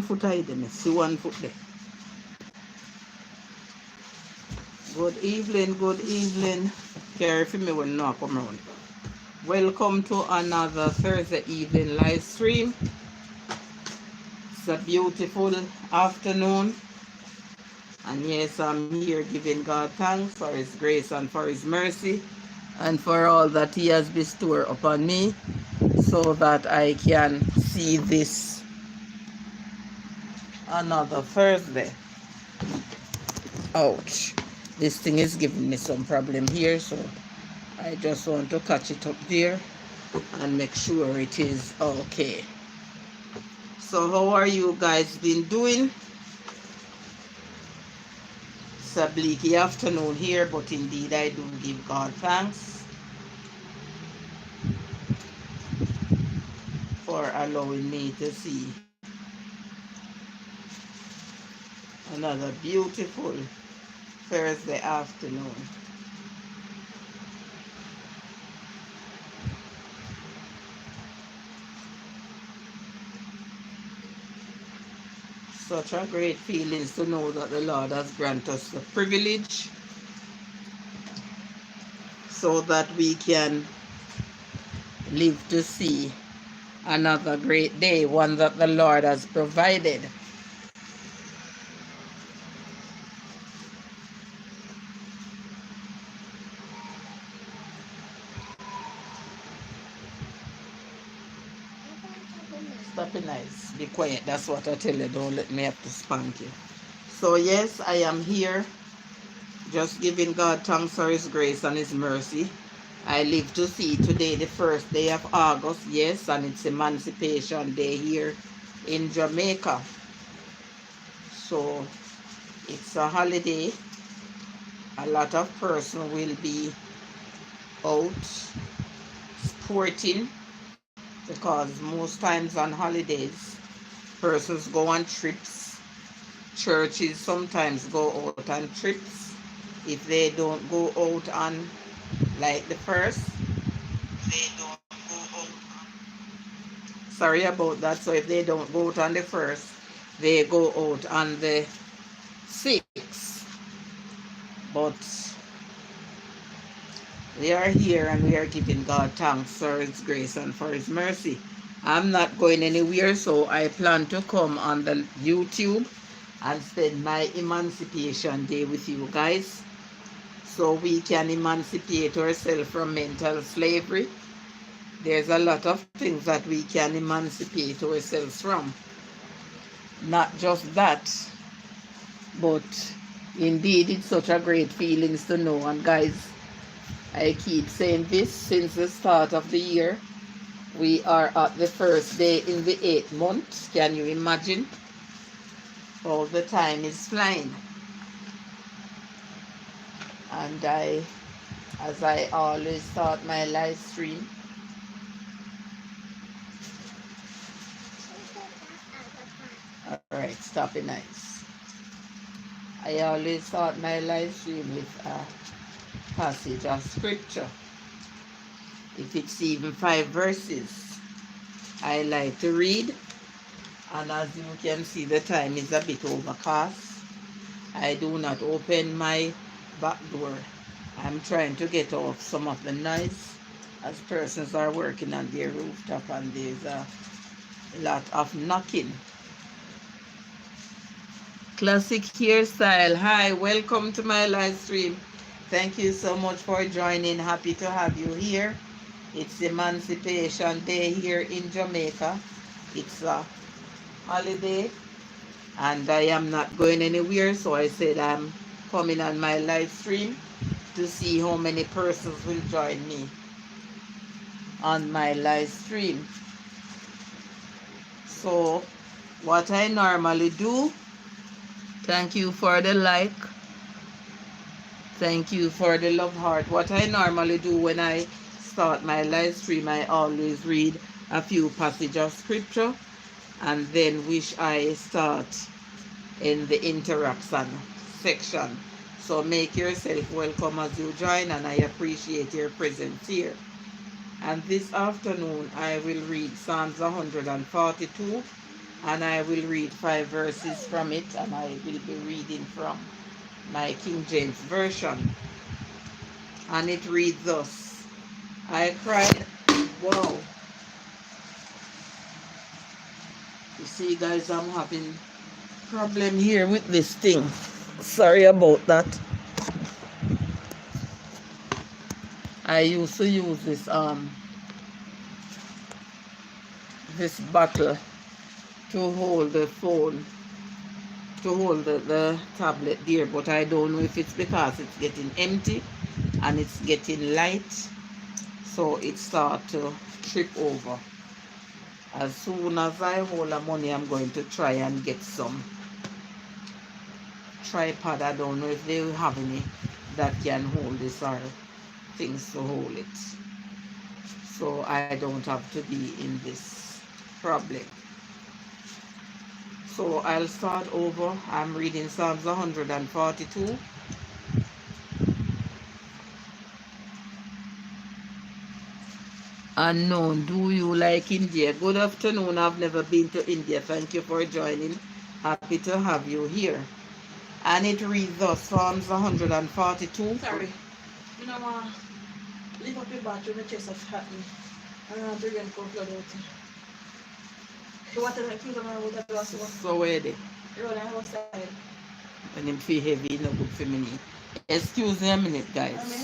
foot hide me. See one foot there. Good evening, good evening. Care for me when not come around. Welcome to another Thursday evening live stream. It's a beautiful afternoon. And yes, I'm here giving God thanks for His grace and for His mercy and for all that He has bestowed upon me so that I can see this another Thursday. Ouch. This thing is giving me some problem here, so I just want to catch it up there and make sure it is okay. So how are you guys been doing? It's a bleaky afternoon here, but indeed I do give God thanks for allowing me to see another beautiful Thursday afternoon. Such a great feeling to know that the Lord has granted us the privilege so that we can live to see another great day, one that the Lord has provided. Stop it nice. Be quiet. That's what I tell you. Don't let me have to spank you. So yes, I am here just giving God thanks for His grace and His mercy. I live to see today the first day of August. Yes, and it's Emancipation Day here in Jamaica. So it's a holiday. A lot of persons will be out sporting because most times on holidays persons go on trips. Churches sometimes go out on trips. If they don't go out on like the first, they don't go out. Sorry about that. So if they don't go out on the first, they go out on the 6th. But we are here and we are giving God thanks for His grace and for His mercy. I'm not going anywhere, so I plan to come on the YouTube and spend my Emancipation Day with you guys so we can emancipate ourselves from mental slavery. There's a lot of things that we can emancipate ourselves from. Not just that, but indeed it's such a great feeling to know. And guys, I keep saying this since the start of the year. We are at the first day in the 8th month. Can you imagine? All the time is flying. And as I always start my live stream, alright, stop it nice. I always start my live stream with a passage of scripture. If it's even 5 verses, I like to read. And as you can see, the time is a bit overcast. I do not open my back door. I'm trying to get off some of the noise as persons are working on their rooftop and there's a lot of knocking. Classic hairstyle. Hi, welcome to my live stream. Thank you so much for joining. Happy to have you here. It's Emancipation Day here in Jamaica. It's a holiday and I am not going anywhere, so I said I'm coming on my live stream to see how many persons will join me on my live stream. So what I normally do, thank you for the like, thank you for the love heart. What I normally do when I start my live stream, I always read a few passages of scripture and then which I start in the interaction section. So make yourself welcome as you join, and I appreciate your presence here. And this afternoon I will read Psalms 142 and I will read 5 verses from it, and I will be reading from my King James Version. And it reads thus. I cried, wow. You see, guys, I'm having problem here with this thing. Sorry about that. I used to use this bottle to hold the phone, to hold the tablet there, but I don't know if it's because it's getting empty and it's getting light, so it start to trip over. As soon as I hold the money, I'm going to try and get some tripod. I don't know if they have any that can hold this or things to hold it, so I don't have to be in this problem. So I'll start over. I'm reading Psalms 142. Unknown, do you like India? Good afternoon. I've never been to India. Thank you for joining. Happy to have you here. And it reads thus, Psalms 142. Sorry. You know, leave up your battery in the chest of happening. I don't bring them come flood out. You want to feel them out of the last one? So where they? You're on the outside. When them feel heavy, no good for me. Excuse me a minute, guys.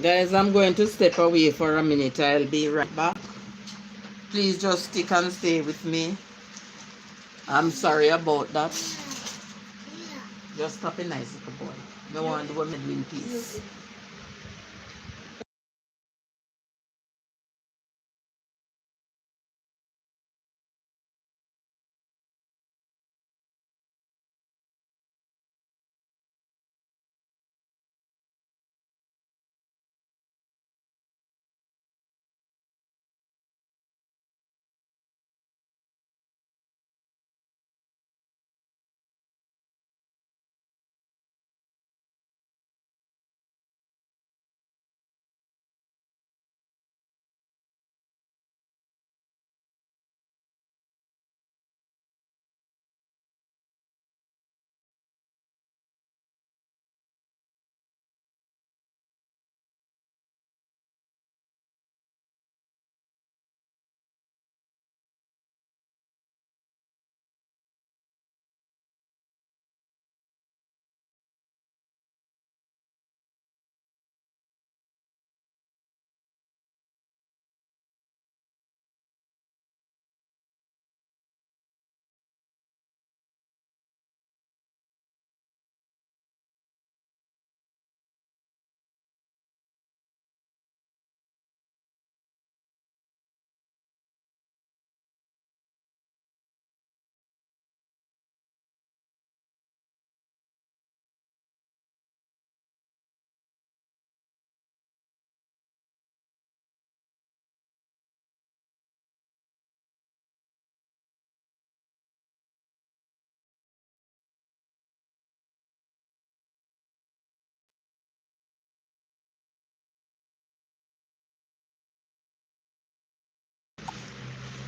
Guys, I'm going to step away for a minute. I'll be right back. Please just stick and stay with me. I'm sorry about that. Just stop a nice little boy. No one the woman in peace.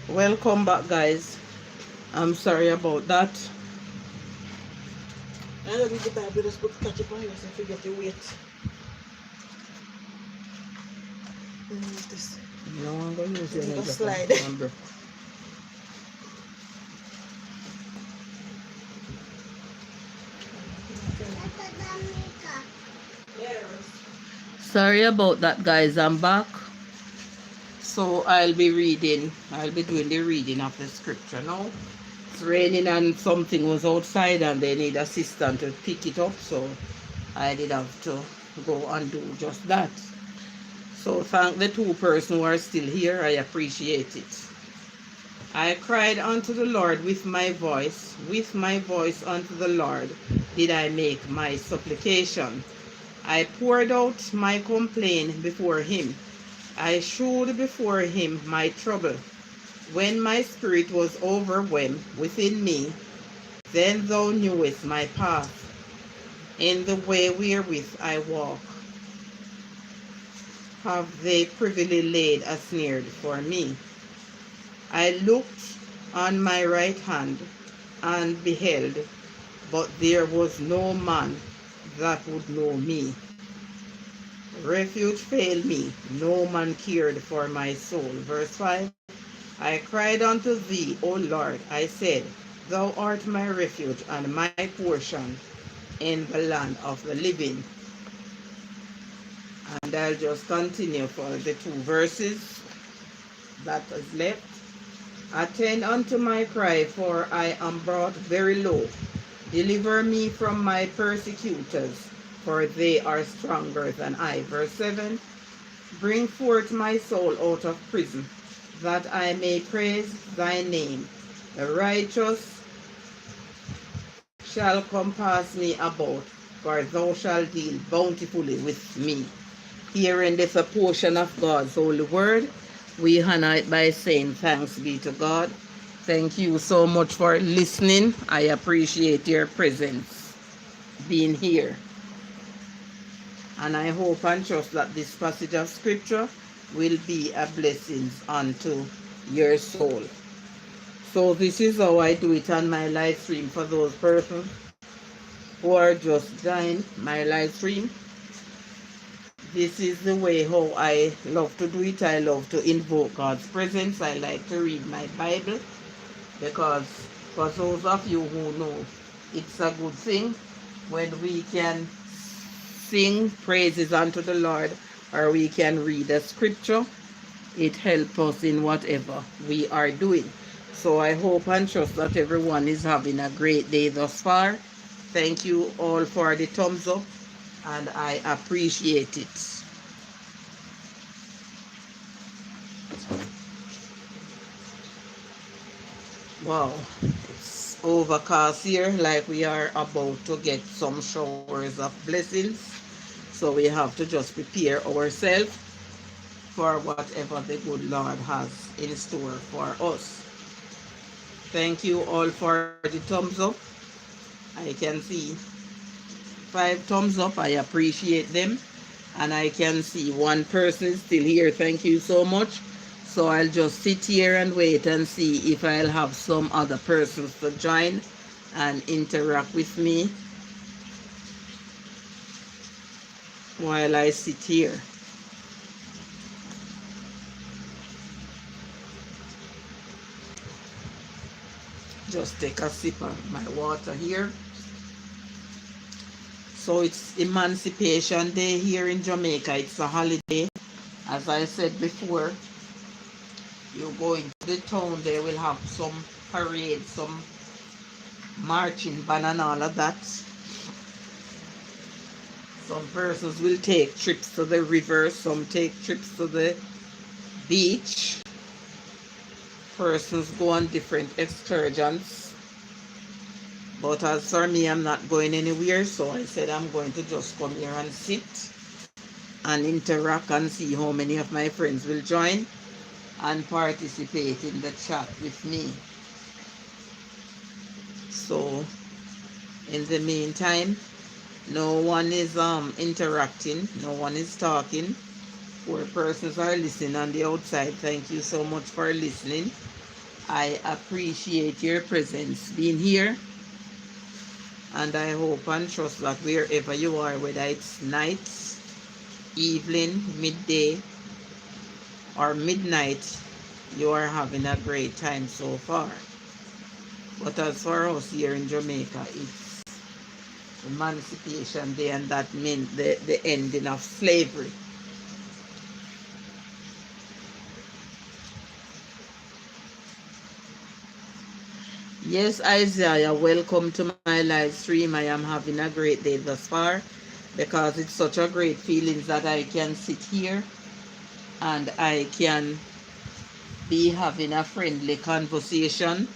Welcome back, guys. I'm sorry about that. I don't need the Bible, just put ketchup on here so forget your weight. This. No, I'm going to use your slide. Sorry about that, guys. I'm back. So I'll be doing the reading of the scripture now. It's raining and something was outside and they need assistance to pick it up, so I did have to go and do just that. So thank the 2 persons who are still here. I appreciate it. I cried unto the Lord with my voice unto the Lord did I make my supplication. I poured out my complaint before him. I shewed before him my trouble. When my spirit was overwhelmed within me, then thou knewest my path. In the way wherewith I walk, have they privily laid a snare for me. I looked on my right hand and beheld, but there was no man that would know me. Refuge failed me, no man cared for my soul. Verse 5, I cried unto thee, O Lord, I said, thou art my refuge and my portion in the land of the living. And I'll just continue for the 2 verses that is left. Attend unto my cry, for I am brought very low. Deliver me from my persecutors, for they are stronger than I. Verse 7, bring forth my soul out of prison, that I may praise thy name. The righteous shall compass me about, for thou shalt deal bountifully with me. Herein is a portion of God's holy word. We honor it by saying thanks be to God. Thank you so much for listening. I appreciate your presence, being here. And I hope and trust that this passage of scripture will be a blessing unto your soul. So this is how I do it on my live stream for those persons who are just joining my live stream. This is the way how I love to do it. I love to invoke God's presence. I like to read my Bible, because for those of you who know, it's a good thing when we can sing praises unto the Lord, or we can read a scripture. It helps us in whatever we are doing. So I hope and trust that everyone is having a great day thus far. Thank you all for the thumbs up, and I appreciate it. Wow, it's overcast here, like we are about to get some showers of blessings. So we have to just prepare ourselves for whatever the good Lord has in store for us. Thank you all for the thumbs up. I can see 5 thumbs up. I appreciate them. And I can see 1 person is still here. Thank you so much. So I'll just sit here and wait and see if I'll have some other persons to join and interact with me while I sit here. Just take a sip of my water here. So it's Emancipation Day here in Jamaica. It's a holiday. As I said before, you go into the town, they will have some parade, some marching band and all of that. Some persons will take trips to the river, some take trips to the beach. Persons go on different excursions. But as for me, I'm not going anywhere, so I said I'm going to just come here and sit and interact and see how many of my friends will join and participate in the chat with me. So in the meantime, no one is interacting, no one is talking. 4 persons are listening on the outside. Thank you so much for listening. I appreciate your presence being here, and I hope and trust that wherever you are, whether it's night, evening, midday, or midnight, you are having a great time so far. But as for us here in Jamaica, it's Emancipation Day, and that meant the ending of slavery. Yes, Isaiah, welcome to my live stream. I am having a great day thus far, because it's such a great feeling that I can sit here and I can be having a friendly conversation,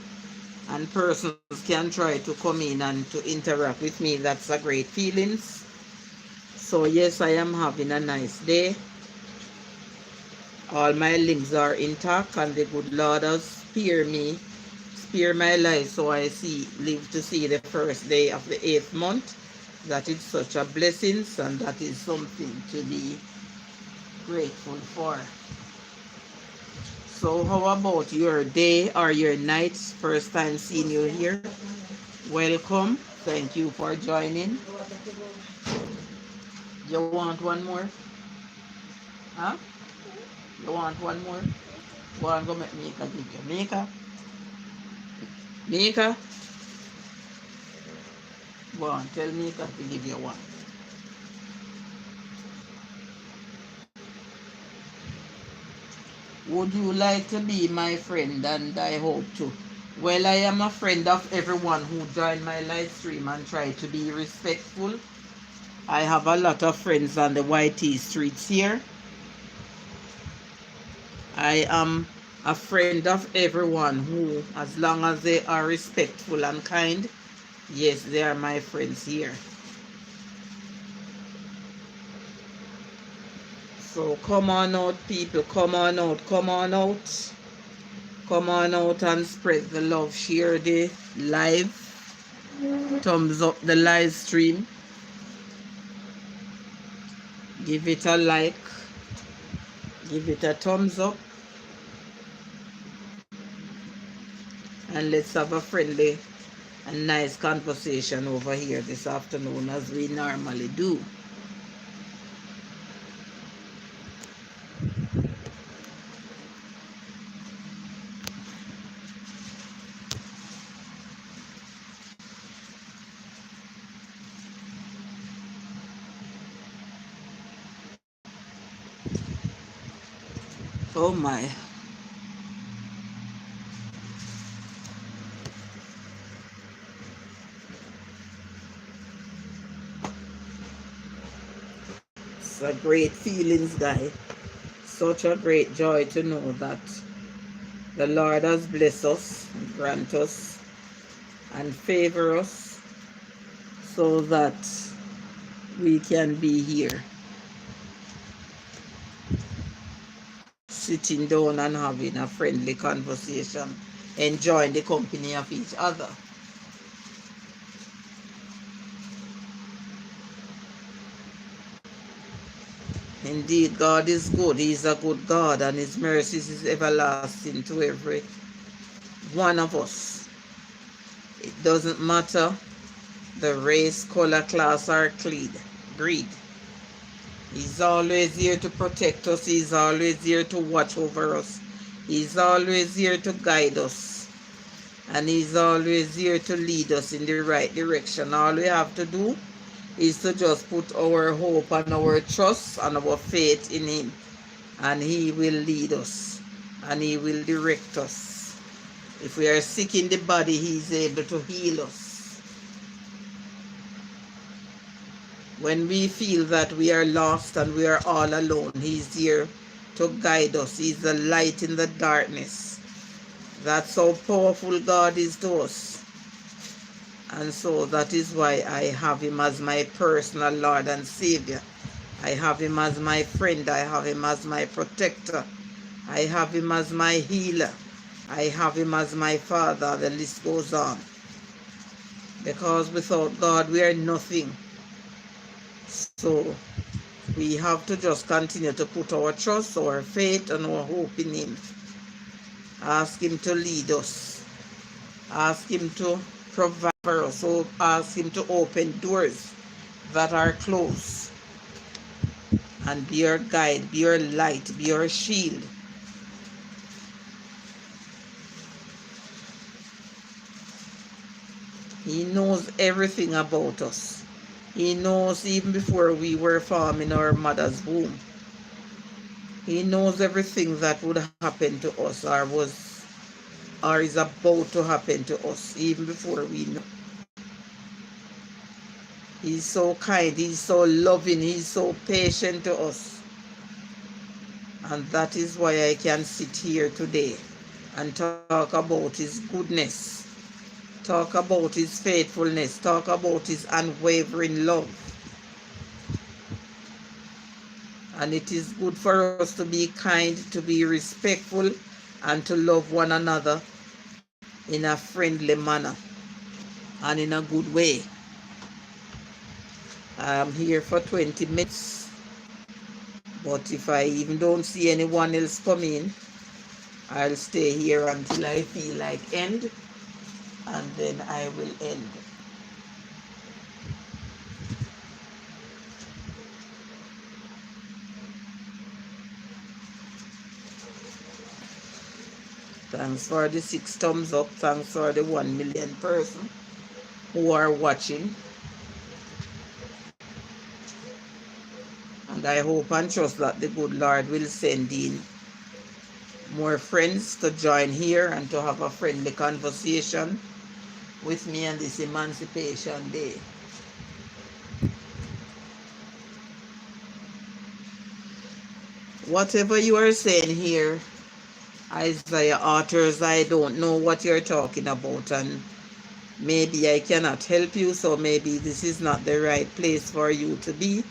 and persons can try to come in and to interact with me. That's a great feeling. So yes, I am having a nice day. All my limbs are intact, and the good Lord has spare my life, so I live to see the first day of the 8th month. that is such a blessing, and that is something to be grateful for. So how about your day or your night? First time seeing you here. Welcome. Thank you for joining. You want one more? Huh? You want one more? Go and go make Mika give you. Mika? Mika? Go on, tell Mika to give you one. Would you like to be my friend? And I hope to. Well, I am a friend of everyone who joined my live stream and try to be respectful. I have a lot of friends on the YT streets here. I am a friend of everyone who, as long as they are respectful and kind, yes, they are my friends here. So come on out, people. Come on out. Come on out. Come on out and spread the love. Share the live. Thumbs up the live stream. Give it a like. Give it a thumbs up. And let's have a friendly and nice conversation over here this afternoon as we normally do. Oh my. It's a great feelings, guy. Such a great joy to know that the Lord has blessed us, grant us, and favor us so that we can be here, sitting down and having a friendly conversation, enjoying the company of each other. Indeed, God is good. He is a good God, and His mercies is everlasting to every one of us. It doesn't matter the race, color, class, or greed. He's always here to protect us. He's always here to watch over us. He's always here to guide us. And He's always here to lead us in the right direction. All we have to do is to just put our hope and our trust and our faith in Him. And He will lead us. And He will direct us. If we are sick in the body, He's able to heal us. When we feel that we are lost and we are all alone, He's here to guide us. He's the light in the darkness. That's how powerful God is to us. And so that is why I have Him as my personal Lord and Savior. I have Him as my friend. I have Him as my protector. I have Him as my healer. I have Him as my Father. The list goes on. Because without God, we are nothing. So we have to just continue to put our trust, our faith, and our hope in Him. Ask Him to lead us. Ask Him to provide for us. So ask Him to open doors that are closed. And be your guide, be your light, be your shield. He knows everything about us. He knows even before we were formed in our mother's womb. He knows everything that would happen to us or is about to happen to us even before we know. He's so kind, He's so loving, He's so patient to us. And that is why I can sit here today and talk about His goodness. Talk about His faithfulness. Talk about His unwavering love. And it is good for us to be kind, to be respectful, and to love one another in a friendly manner and in a good way. I'm here for 20 minutes. But if I even don't see anyone else come in, I'll stay here until I feel like end, and then I will end. Thanks for the 6 thumbs up. Thanks for the 1 million person who are watching. And I hope and trust that the good Lord will send in more friends to join here and to have a friendly conversation with me on this Emancipation Day. Whatever you are saying here, Isaiah authors, I don't know what you're talking about, and maybe I cannot help you, so maybe this is not the right place for you to be.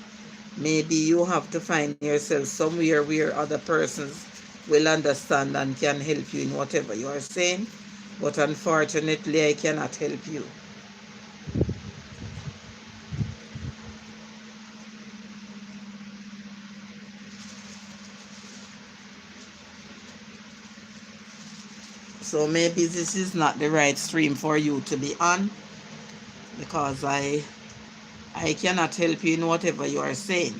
Maybe you have to find yourself somewhere where other persons will understand and can help you in whatever you are saying, but unfortunately I cannot help you. So maybe this is not the right stream for you to be on, because I cannot help you in whatever you are saying.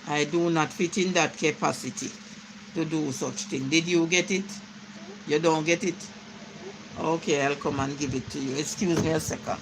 I do not fit in that capacity to do such thing. Did you get it? You don't get it? Okay, I'll come and give it to you. Excuse me a second.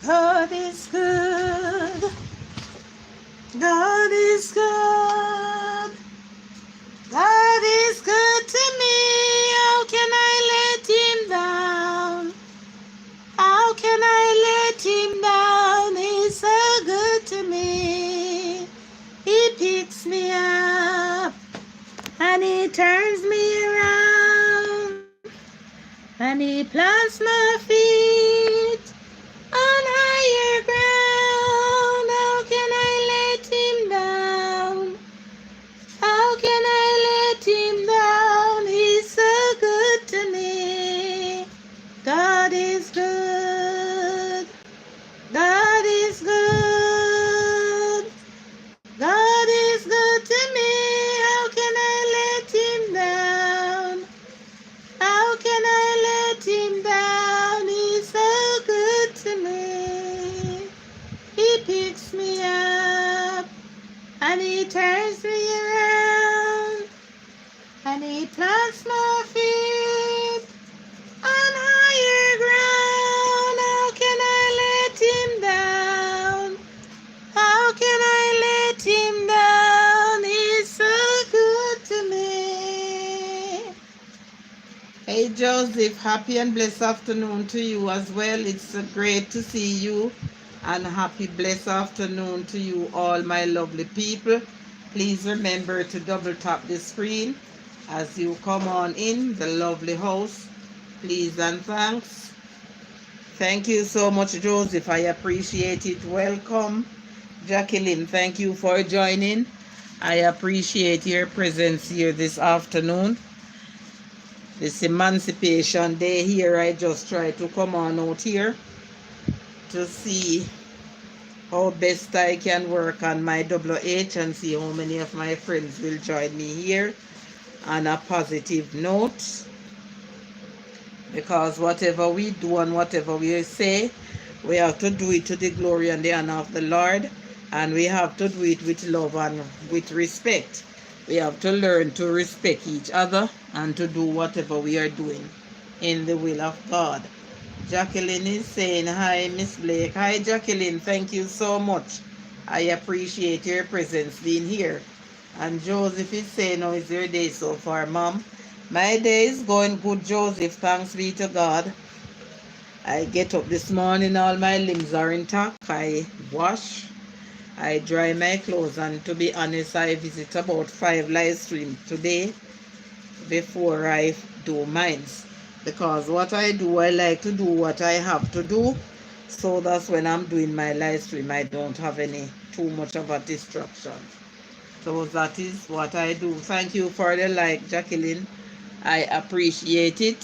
God is good. God is good. God is good to me. How can I let him down? How can I let him down? He's so good to me. He picks me up and he turns me around and he plants my feet on higher ground. How can I let him down? How can I let him down? He's so good to me. God is good. God is good. God is good to me. How can I let him down? How can I let him down? He's so good to me. He picks me up and he turns me around and he plants my feet on higher ground. How can I let him down? How can I let him down? He's so good to me. Hey Joseph, happy and blessed afternoon to you as well. It's great to see you, and happy blessed afternoon to you all, my lovely people. Please remember to double tap the screen as you come on in the lovely house. Please and thanks. Thank you so much, Joseph. I appreciate it. Welcome, Jacqueline. Thank you for joining. I appreciate your presence here this afternoon. This Emancipation Day here, I just try to come on out here to see how best I can work on my WH and see how many of my friends will join me here on a positive note. Because whatever we do and whatever we say, we have to do it to the glory and the honor of the Lord, and we have to do it with love and with respect. We have to learn to respect each other and to do whatever we are doing in the will of God. Jacqueline is saying, hi, Miss Blake. Hi, Jacqueline. Thank you so much. I appreciate your presence being here. And Joseph is saying, how is your day so far, Mom? My day is going good, Joseph. Thanks be to God. I get up this morning, all my limbs are intact. I wash, I dry my clothes, and to be honest, I visit about 5 live streams today before I do mines. Because what I do, I like to do what I have to do. So that's when I'm doing my live stream, I don't have any too much of a distraction. So that is what I do. Thank you for the like, Jacqueline. I appreciate it.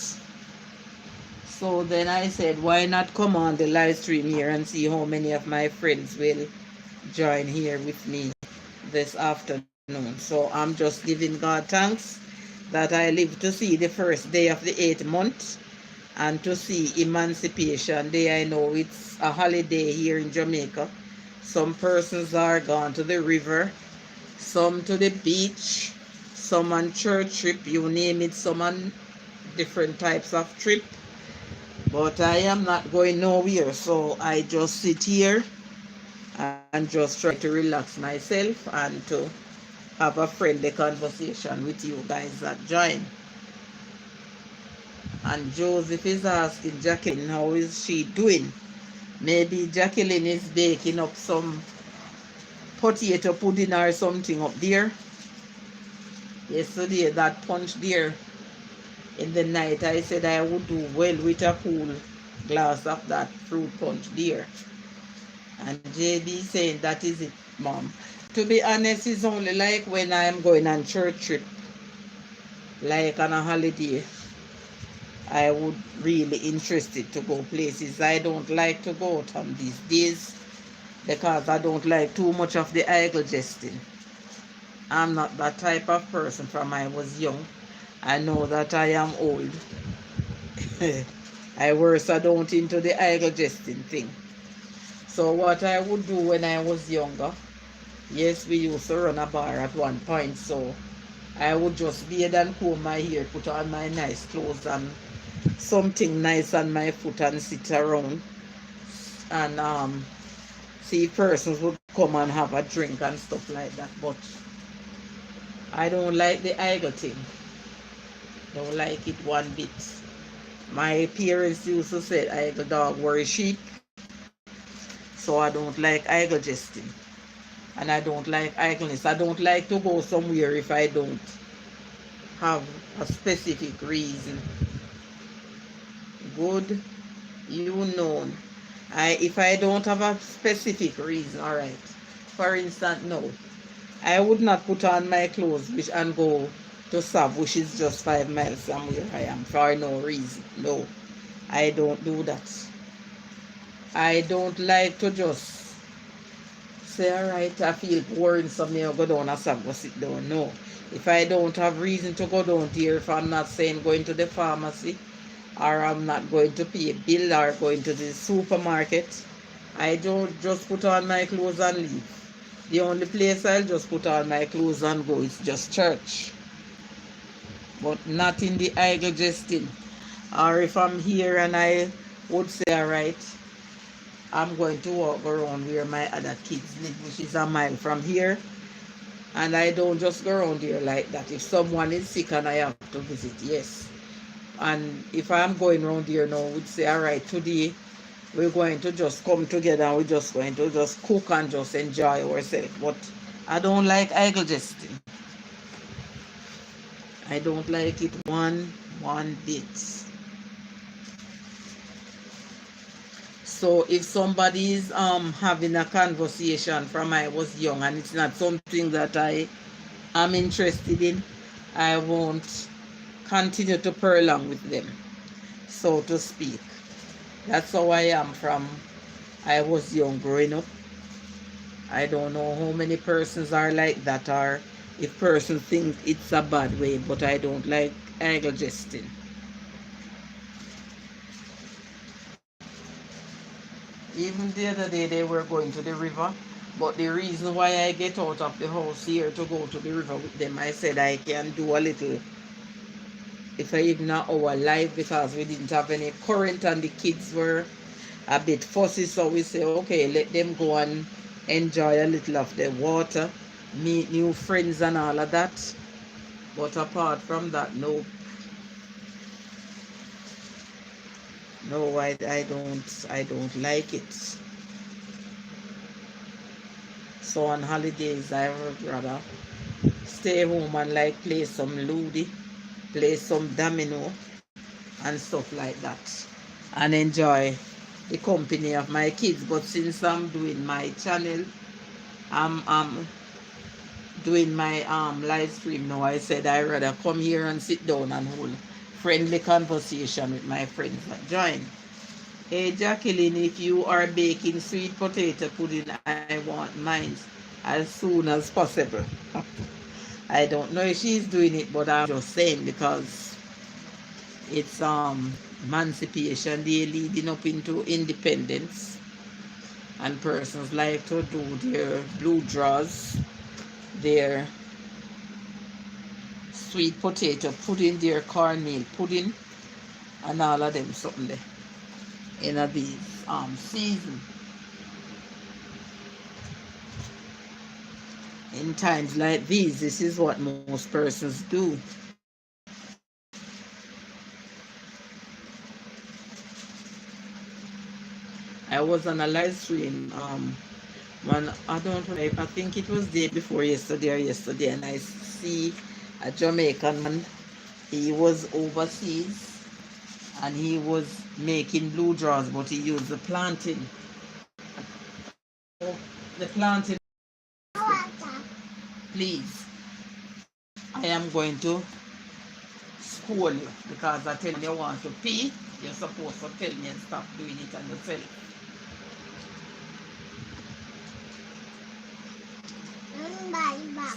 So then I said, why not come on the live stream here and see how many of my friends will join here with me this afternoon. So I'm just giving God thanks that I live to see the first day of the 8th month and to see Emancipation Day. I know it's a holiday here in Jamaica. Some persons are gone to the river, some to the beach, some on church trip, you name it, some on different types of trip. But I am not going nowhere, so I just sit here and just try to relax myself and to have a friendly conversation with you guys that join. And Joseph is asking Jacqueline, how is she doing? Maybe Jacqueline is baking up some potato pudding or something up there. Yesterday, that punch there in the night, I said I would do well with a cool glass of that fruit punch there. And JB saying, that is it, Mom. To be honest, it's only like when I'm going on church trip, like on a holiday, I would really interested to go places. I don't like to go out on these days because I don't like too much of the idle jesting. I'm not that type of person from I was young. I know that I am old. I worse I don't into the idle jesting thing. So what I would do when I was younger, yes, we used to run a bar at one point, so I would just bathe and comb my hair, put on my nice clothes and something nice on my foot and sit around and see if persons would come and have a drink and stuff like that. But I don't like the idle thing. Don't like it one bit. My parents used to say idle dog worry sheep. So I don't like idle jesting. And I don't like idleness. I don't like to go somewhere if I don't have a specific reason. Good, you know. If I don't have a specific reason, all right. For instance, no, I would not put on my clothes and go to Sav, which is just 5 miles from where I am, for no reason. No, I don't do that. I don't like to just say, all right, I feel boring, so me I'll go down and Sav, go sit down. No, if I don't have reason to go down there, if I'm not saying going to the pharmacy, or I'm not going to pay a bill or going to the supermarket, I don't just put on my clothes and leave. The only place I'll just put on my clothes and go is just church. But not in the idle jesting. Or if I'm here and I would say, all right, I'm going to walk around where my other kids live, which is a mile from here. And I don't just go around here like that. If someone is sick and I have to visit, yes. And if I'm going around here now, we'd say, all right, today we're going to just come together and we're just going to just cook and just enjoy ourselves. But I don't like idle jesting. I don't like it one bit. So if somebody is having a conversation from I was young and it's not something that I am interested in, I won't continue to prolong with them, so to speak. That's how I am from I was young growing up. I don't know how many persons are like that or if persons think it's a bad way, but I don't like idle jesting. Even the other day they were going to the river But the reason why I get out of the house here to go to the river with them, I said I can do a little, if I even an hour live, because we didn't have any current and the kids were a bit fussy. So we say, okay, let them go and enjoy a little of the water, meet new friends and all of that. But apart from that, no, no, I don't like it. So on holidays, I would rather stay home and like play some Ludi, play some domino and stuff like that, and enjoy the company of my kids. But since I'm doing my channel, I'm doing my live stream now, I said I rather come here and sit down and hold friendly conversation with my friends that join. Hey Jacqueline, if you are baking sweet potato pudding, I want mine as soon as possible. I don't know if she's doing it, but I'm just saying because it's emancipation day leading up into independence, and persons like to do their blue draws, their sweet potato pudding, their cornmeal pudding, and all of them something there in a these season. In times like these, this is what most persons do. I was on a live stream when I don't know, I think it was day before yesterday or yesterday, and I see a Jamaican man. He was overseas and he was making blue draws, but he used the planting. The planting. Please, I am going to school you because I tell you want to pee. You're supposed to tell me and stop doing it on yourself.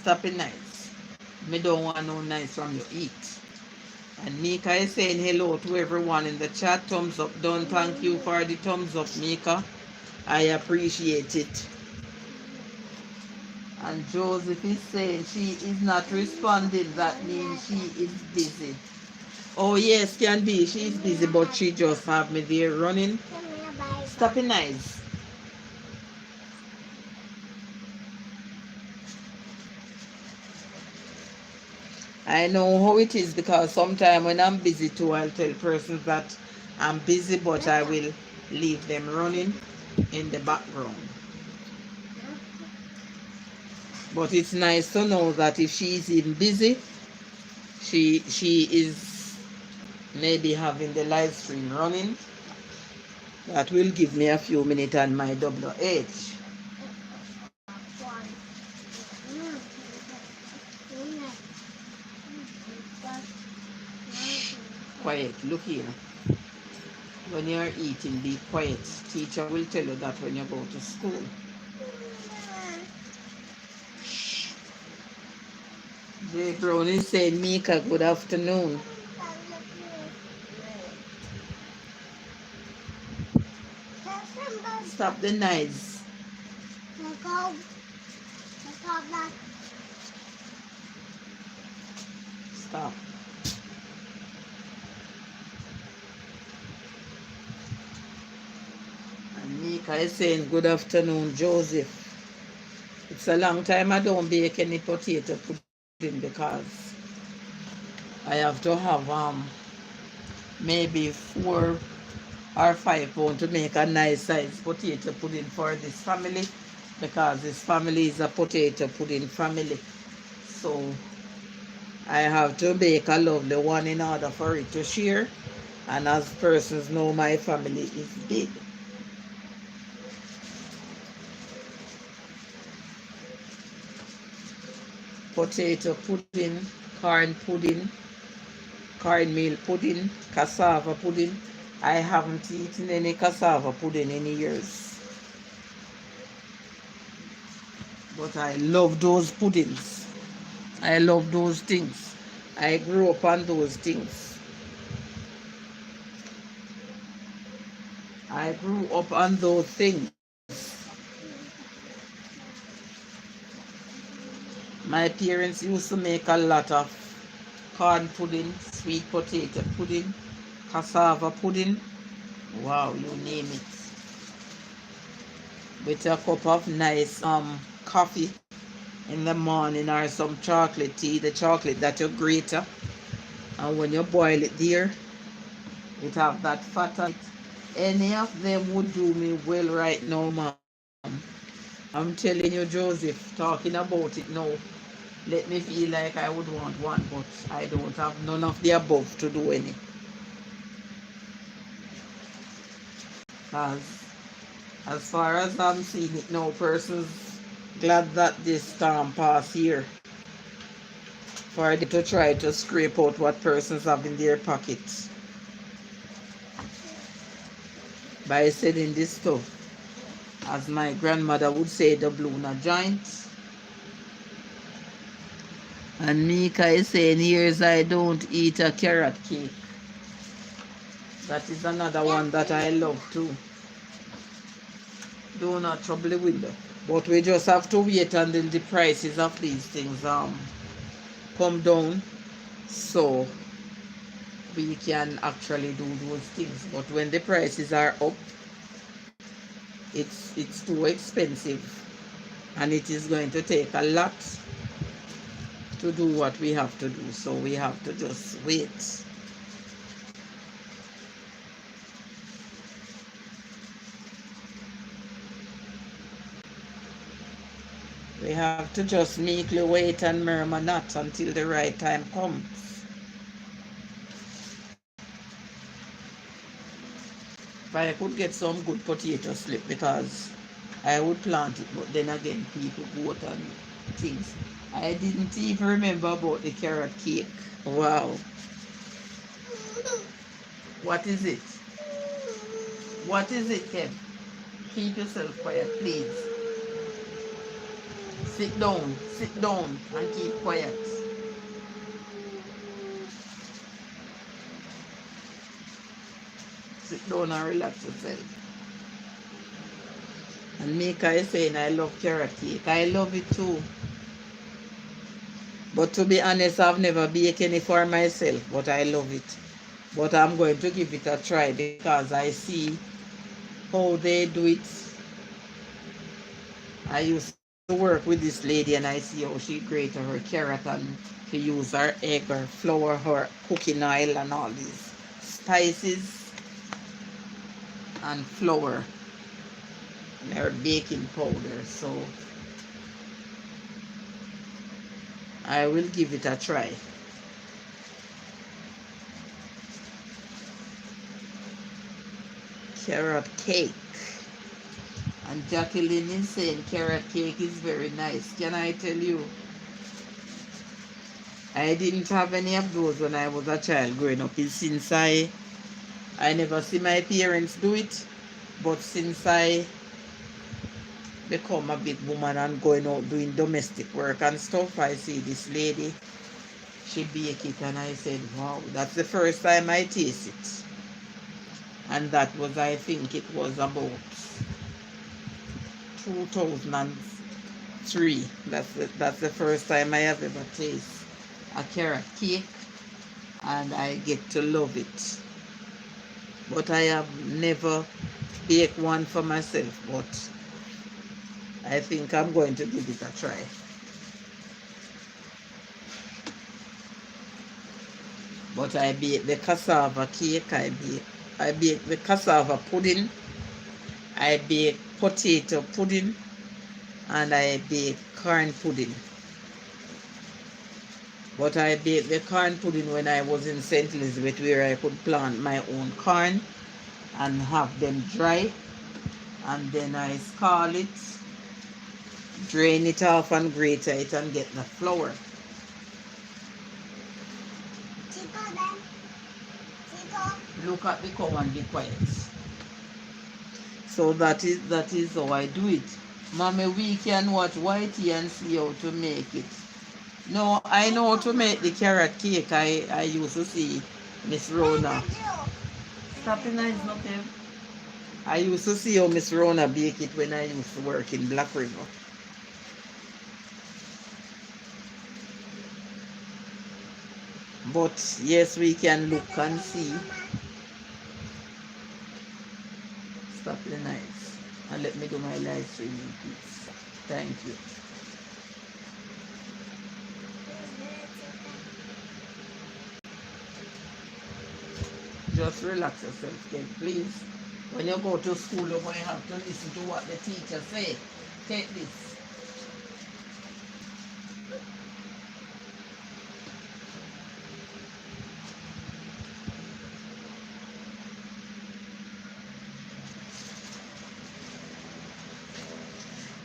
Stop it nice. Me don't want no nice from you eat. And Mika is saying hello to everyone in the chat. Thumbs up done. Thank you for the thumbs up, Mika. I appreciate it. And Joseph is saying she is not responding. That means she is busy. Oh yes, can be. She's busy, but she just have me there running. Stop it nice. I know how it is because sometimes when I'm busy too, I'll tell persons that I'm busy, but I will leave them running in the background. But it's nice to know that if she's even busy, she is maybe having the live stream running. That will give me a few minutes on my WH. Quiet, look here. When you're eating, be quiet. Teacher will tell you that when you go to school. Jay Brown is saying, Mika, good afternoon. Stop the noise. Stop. And Mika is saying, good afternoon, Joseph. It's a long time I don't bake any potato pudding because I have to have maybe 4 or 5 pounds to make a nice size potato pudding for this family, because this family is a potato pudding family. So I have to bake a lovely one in order for it to share. And as persons know, my family is big. Potato pudding, corn pudding, cornmeal pudding, cassava pudding. I haven't eaten any cassava pudding in years. But I love those puddings. I love those things. I grew up on those things. I grew up on those things. My parents used to make a lot of corn pudding, sweet potato pudding, cassava pudding. Wow, you name it. With a cup of nice coffee in the morning, or some chocolate tea, the chocolate that you grate up. And when you boil it there, it have that fat on it. Any of them would do me well right now, ma'am. I'm telling you, Joseph, talking about it now, let me feel like I would want one, but I don't have none of the above to do any. As, as far as I'm seeing it now, persons glad that this storm passed here for them to try to scrape out what persons have in their pockets by selling this stuff. As my grandmother would say, the Bluna joint. And Mika is saying, here's I don't eat a carrot cake. That is another one that I love too. Do not trouble the window. But we just have to wait until the prices of these things come down, so we can actually do those things. But when the prices are up, it's too expensive, and it is going to take a lot to do what we have to do. So we have to just wait. We have to just meekly wait and murmur not until the right time comes. If I could get some good potato slip, because I would plant it, but then again people go out and things. I didn't even remember about the carrot cake. Wow. What is it? What is it, Kev? Keep yourself quiet, please. Sit down and keep quiet. Sit down and relax yourself. And Mika is saying, I love carrot cake. I love it too. But to be honest, I've never baked any for myself, but I love it. But I'm going to give it a try because I see how they do it. I used to work with this lady and I see how she grate her carrot and she use her egg or flour, her cooking oil and all these spices and flour and her baking powder. So I will give it a try. Carrot cake. And Jacqueline is saying carrot cake is very nice. Can I tell you? I didn't have any of those when I was a child growing up. Since I never see my parents do it, but since I become a big woman and going out doing domestic work and stuff, I see this lady, she bake it and I said, wow, that's the first time I taste it. And that was, I think it was about 2003. That's the first time I have ever tasted a carrot cake, and I get to love it. But I have never baked one for myself, but I think I'm going to give it a try. But I bake the cassava cake, I bake the cassava pudding, I bake potato pudding, and I bake corn pudding. But I baked the corn pudding when I was in St. Elizabeth, where I could plant my own corn and have them dry. And then I scald it, drain it off and grate it and get the flour. Look at the cow and be quiet. So that is how I do it. Mommy, we can watch Whitey and see how to make it. No, I know how to make the carrot cake. I used to see Miss Rona. Stop it, it's not him. I used to see how Miss Rona bake it when I used to work in Black River. But yes, we can look and see. Stop the knives and let me do my live streaming, please. Thank you. Just relax yourself, kid, please. When you go to school, you're going to have to listen to what the teacher say. Take this.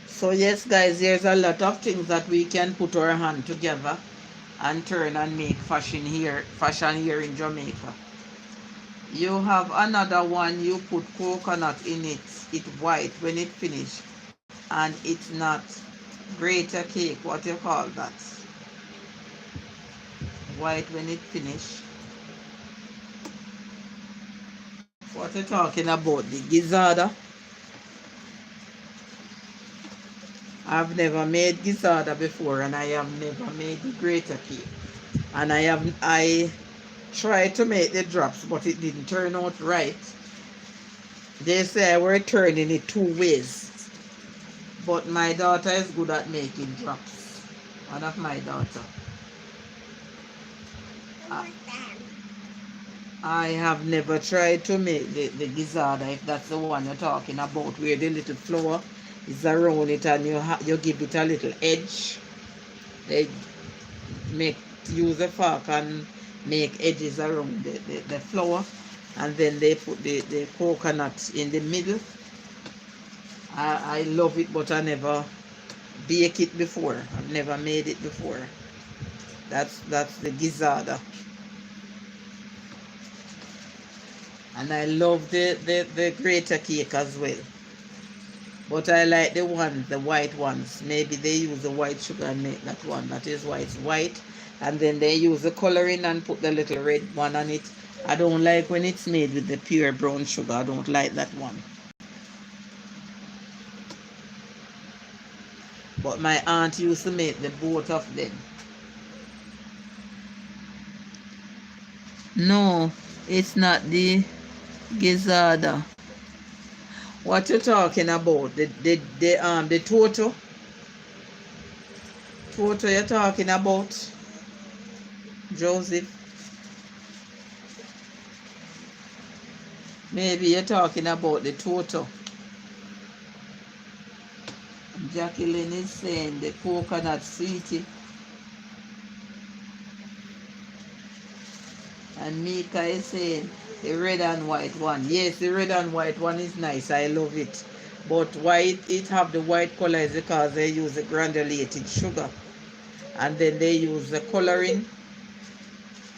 So yes, guys, there's a lot of things that we can put our hand together and turn and make fashion here in Jamaica. You have another one, you put coconut in it, it's white when it finish, and it's not greater cake, what you call that? White when it finish. What you talking about? The gizzard? I've never made gizzard before, and I have never made the greater cake. And I tried to make the drops, but it didn't turn out right. They say we're turning it 2 ways. But my daughter is good at making drops. One of my daughter. I have never tried to make the gizzard, if that's the one you're talking about, where the little flour is around it and you give it a little edge. They use a fork and make edges around the flour, and then they put the coconut in the middle. I love it, but I never bake it before. I've never made it before. That's the gizzard. And I love the greater cake as well. But I like the white ones. Maybe they use the white sugar and make that one. That is why it's white. And then they use the coloring and put the little red one on it. I don't like when it's made with the pure brown sugar. I don't like that one. But my aunt used to make the both of them. No, it's not the gizard. What you talking about? The toto? Toto you're talking about, Joseph? Maybe you're talking about the toto. Jacqueline is saying the coconut sweetie. And Mika is saying the red and white one. Yes, the red and white one is nice. I love it. But why it have the white color is because they use the granulated sugar. And then they use the coloring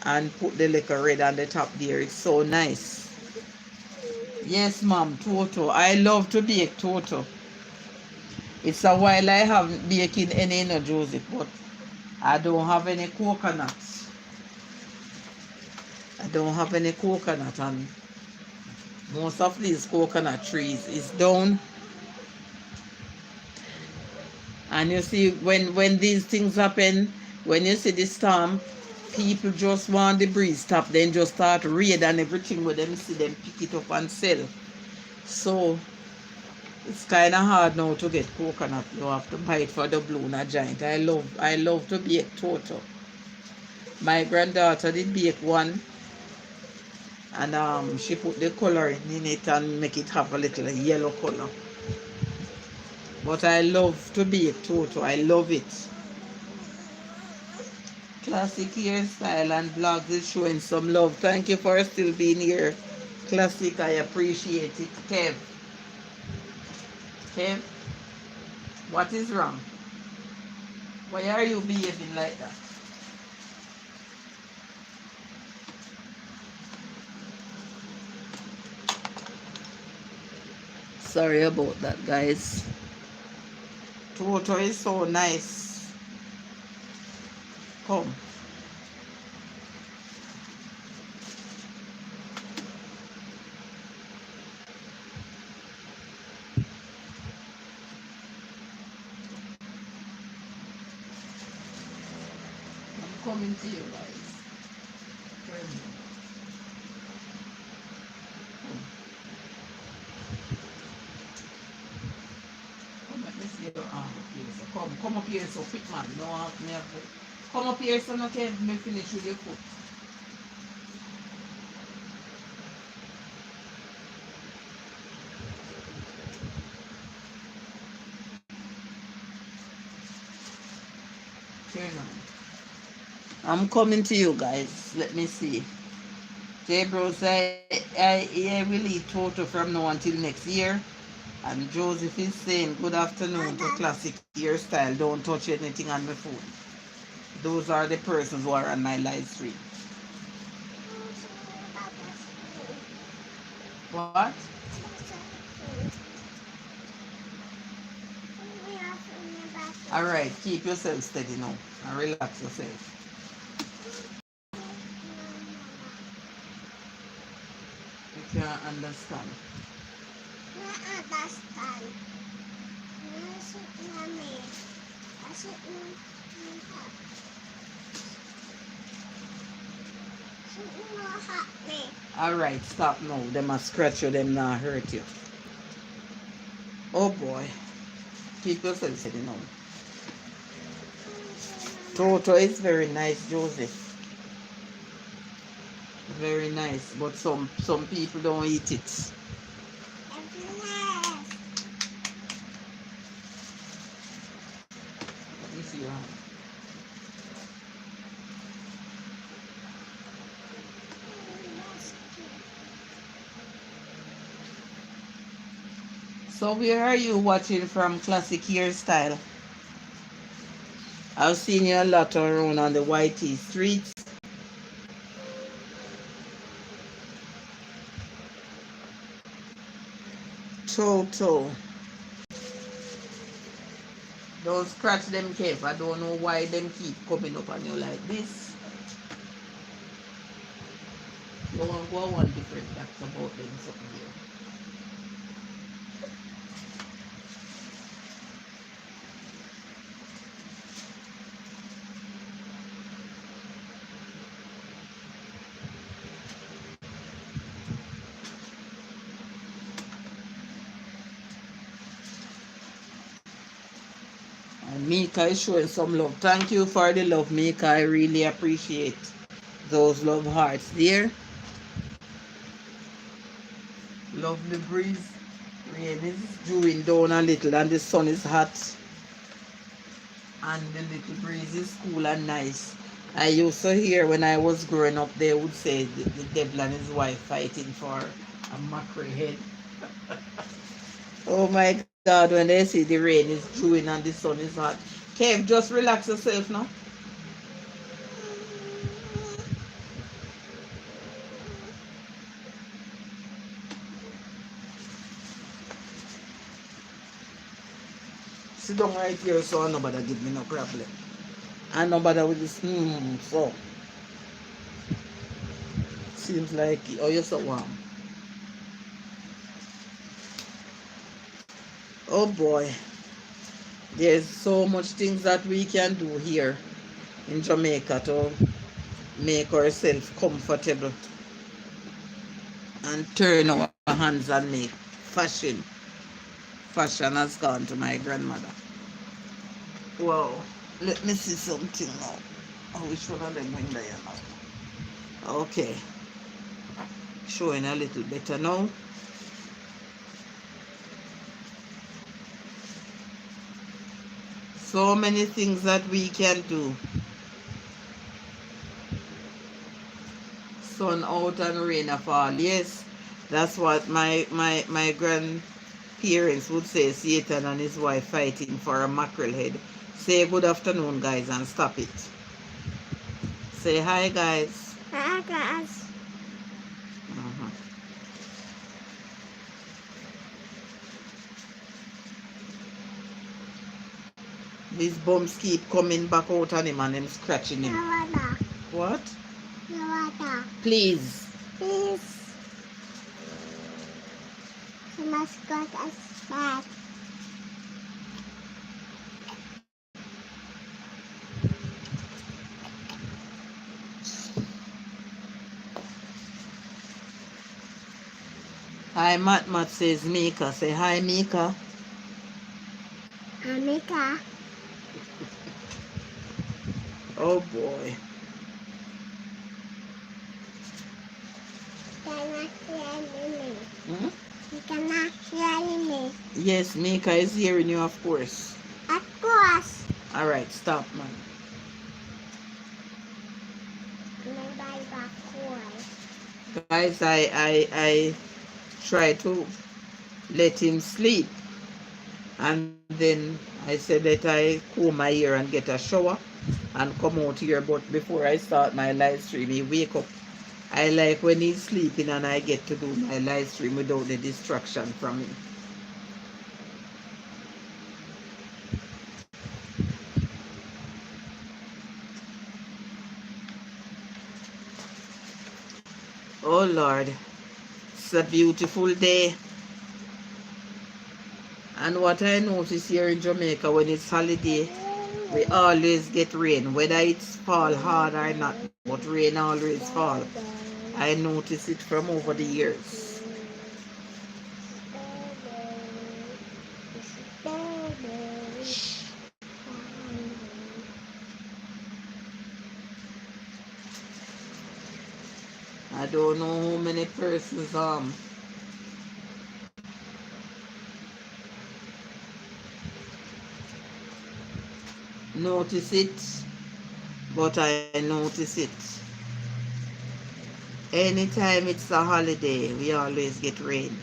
and put the little red on the top there. It's so nice. Yes, ma'am, toto. I love to bake toto. It's a while I haven't baking any, no, Joseph, but I don't have any coconuts. I don't have any coconut, and most of these coconut trees is down. And you see, when these things happen, when you see the storm, people just want the breeze stop, then just start raid and everything with them, see them pick it up and sell. So it's kind of hard now to get coconut. You have to buy it for the Bluna Giant. I love to bake toto. My granddaughter did bake one, and she put the coloring in it and make it have a little yellow color. But I love to bake toto. I love it. Classic hairstyle and vlogs is showing some love. Thank you for still being here. Classic, I appreciate it. Kev, what is wrong? Why are you behaving like that? Sorry about that, guys. Toto is so nice. Come. I'm coming to you, guys. up here so quick, man. No, me have to. Come up here so I can me finish with your foot. Here now. I'm coming to you guys. Let me see. J Bros, I will eat total from now until next year. And Joseph is saying good afternoon to classic hairstyle. Don't touch anything on my food. Those are the persons who are on my live stream. What? Alright, keep yourself steady now and relax yourself. You can't understand. Alright, stop now. They must scratch you, them not hurt you. Oh boy. Keep yourself steady now. Toto is very nice, Joseph. Very nice, but some people don't eat it. Let me see your hand. So where are you watching from, Classic Hairstyle? I've seen you a lot around on the YT streets. Toto. Don't scratch them, Kev. I don't know why them keep coming up on you like this. You want to go one different facts about them something here. And Mika is showing some love. Thank you for the love, Mika. I really appreciate those love hearts there. Lovely breeze. Rain is dewing down a little and the sun is hot. And the little breeze is cool and nice. I used to hear when I was growing up, they would say the devil and his wife fighting for a mackerel head. Oh my God, when they say the rain is dewing and the sun is hot. Kev, just relax yourself now. Sit down right here so nobody give me no problem. And nobody with this so. Seems like, oh, you're so warm. Oh boy. There's so much things that we can do here in Jamaica to make ourselves comfortable and turn our hands and make fashion. Fashion has gone to my grandmother. Wow. Let me see something now. Oh, which one of them went there now? Okay. Showing a little better now. So many things that we can do. Sun out and rain a fall. Yes, that's what my grandparents would say. Satan and his wife fighting for a mackerel head. Say good afternoon, guys, and stop it. Say hi, guys. Hi, guys. These bums keep coming back out on him and them scratching him. What? Please. Please. You must got us back. Hi, Matt says Mika. Say hi, Mika. Mika. Oh boy. Cannot hear me. Hmm? You cannot hear me. Yes, Mika is hearing you, of course. Of course. Alright, stop, man. My Bible course. Guys, I try to let him sleep, and then I said that I comb my hair and get a shower and come out here, but before I start my live stream he wake up. I like when he's sleeping and I get to do my live stream without the distraction from him. Oh Lord, it's a beautiful day. And what I notice here in Jamaica, when it's holiday, we always get rain, whether it's fall hard or not, but rain always fall. I notice it from over the years. I don't know how many persons notice it, but I notice it. Anytime it's a holiday, we always get rain.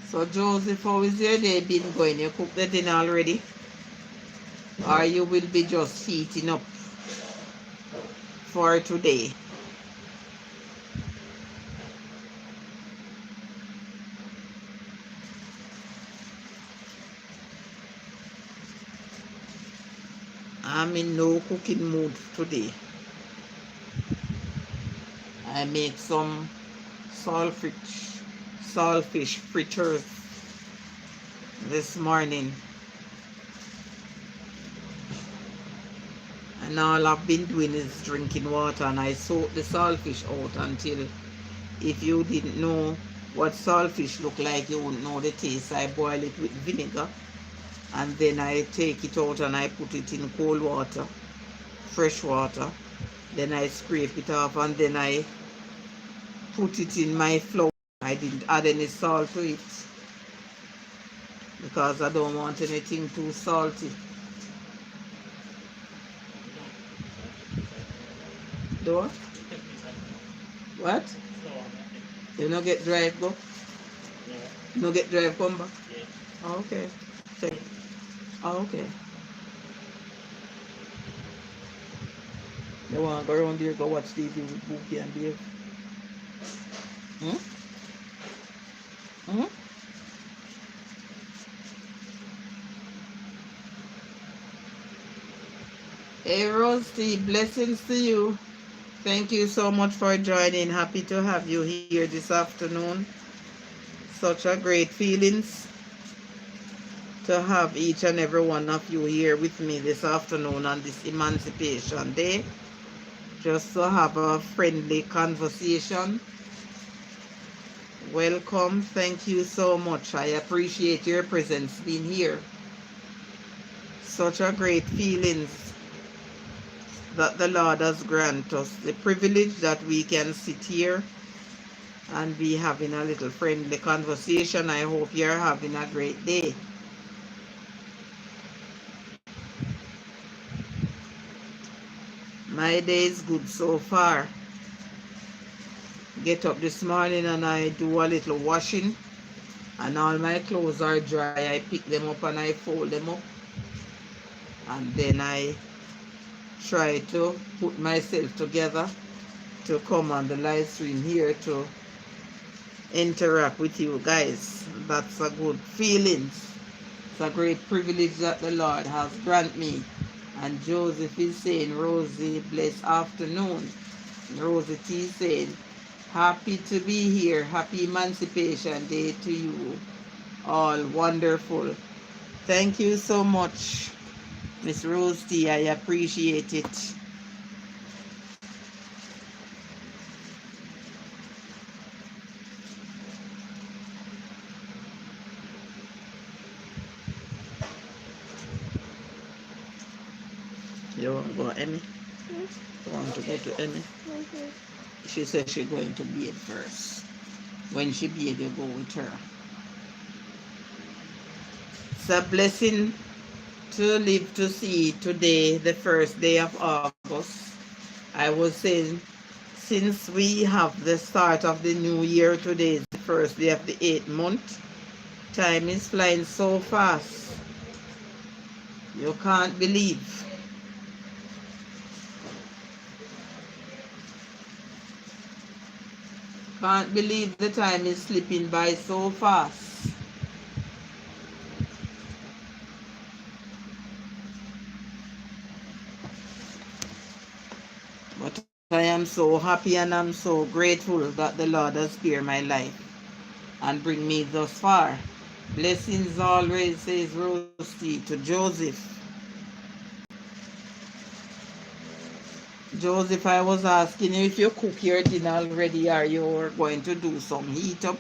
So Joseph, how is your day been going? You cooked the dinner already? Or you will be just heating up for today? I'm in no cooking mood today. I make some saltfish fritters this morning. And all I've been doing is drinking water, and I soak the saltfish out until, if you didn't know what saltfish look like, you wouldn't know the taste. I boil it with vinegar, and then I take it out and I put it in cold water, fresh water. Then I scrape it off, and then I put it in my flour. I didn't add any salt to it because I don't want anything too salty. Do what? You no get drive go? No get drive come back? Oh, okay. Check. Oh, okay. You want to go around there, go watch TV with Bookie and Dave? Hmm? Hmm? Hey, Rosie, blessings to you. Thank you so much for joining. Happy to have you here this afternoon. Such a great feelings to have each and every one of you here with me this afternoon on this Emancipation Day. Just to have a friendly conversation. Welcome. Thank you so much. I appreciate your presence being here. Such a great feelings that the Lord has granted us. The privilege that we can sit here and be having a little friendly conversation. I hope you're having a great day. My day is good so far. Get up this morning and I do a little washing, and all my clothes are dry. I pick them up and I fold them up, and then I try to put myself together to come on the live stream here to interact with you guys. That's a good feeling. It's a great privilege that the Lord has granted me. And Joseph is saying, Rosie, blessed afternoon. Rosie T saying, happy to be here. Happy Emancipation Day to you. All wonderful. Thank you so much, Miss Rose T. I appreciate it. You want to go any? Hmm? You want to go to any? Mhm. She said she's going to bathe first. When she bathe, you go with her. It's a blessing to live to see today, the first day of August. I was saying, since we have the start of the new year, today is the first day of the 8th month. Time is flying so fast. You can't believe. Can't believe the time is slipping by so fast. But I am so happy and I'm so grateful that the Lord has spared my life and bring me thus far. Blessings always, says Rosie to Joseph. Joseph, I was asking you if you cook your dinner already or you're going to do some heat up.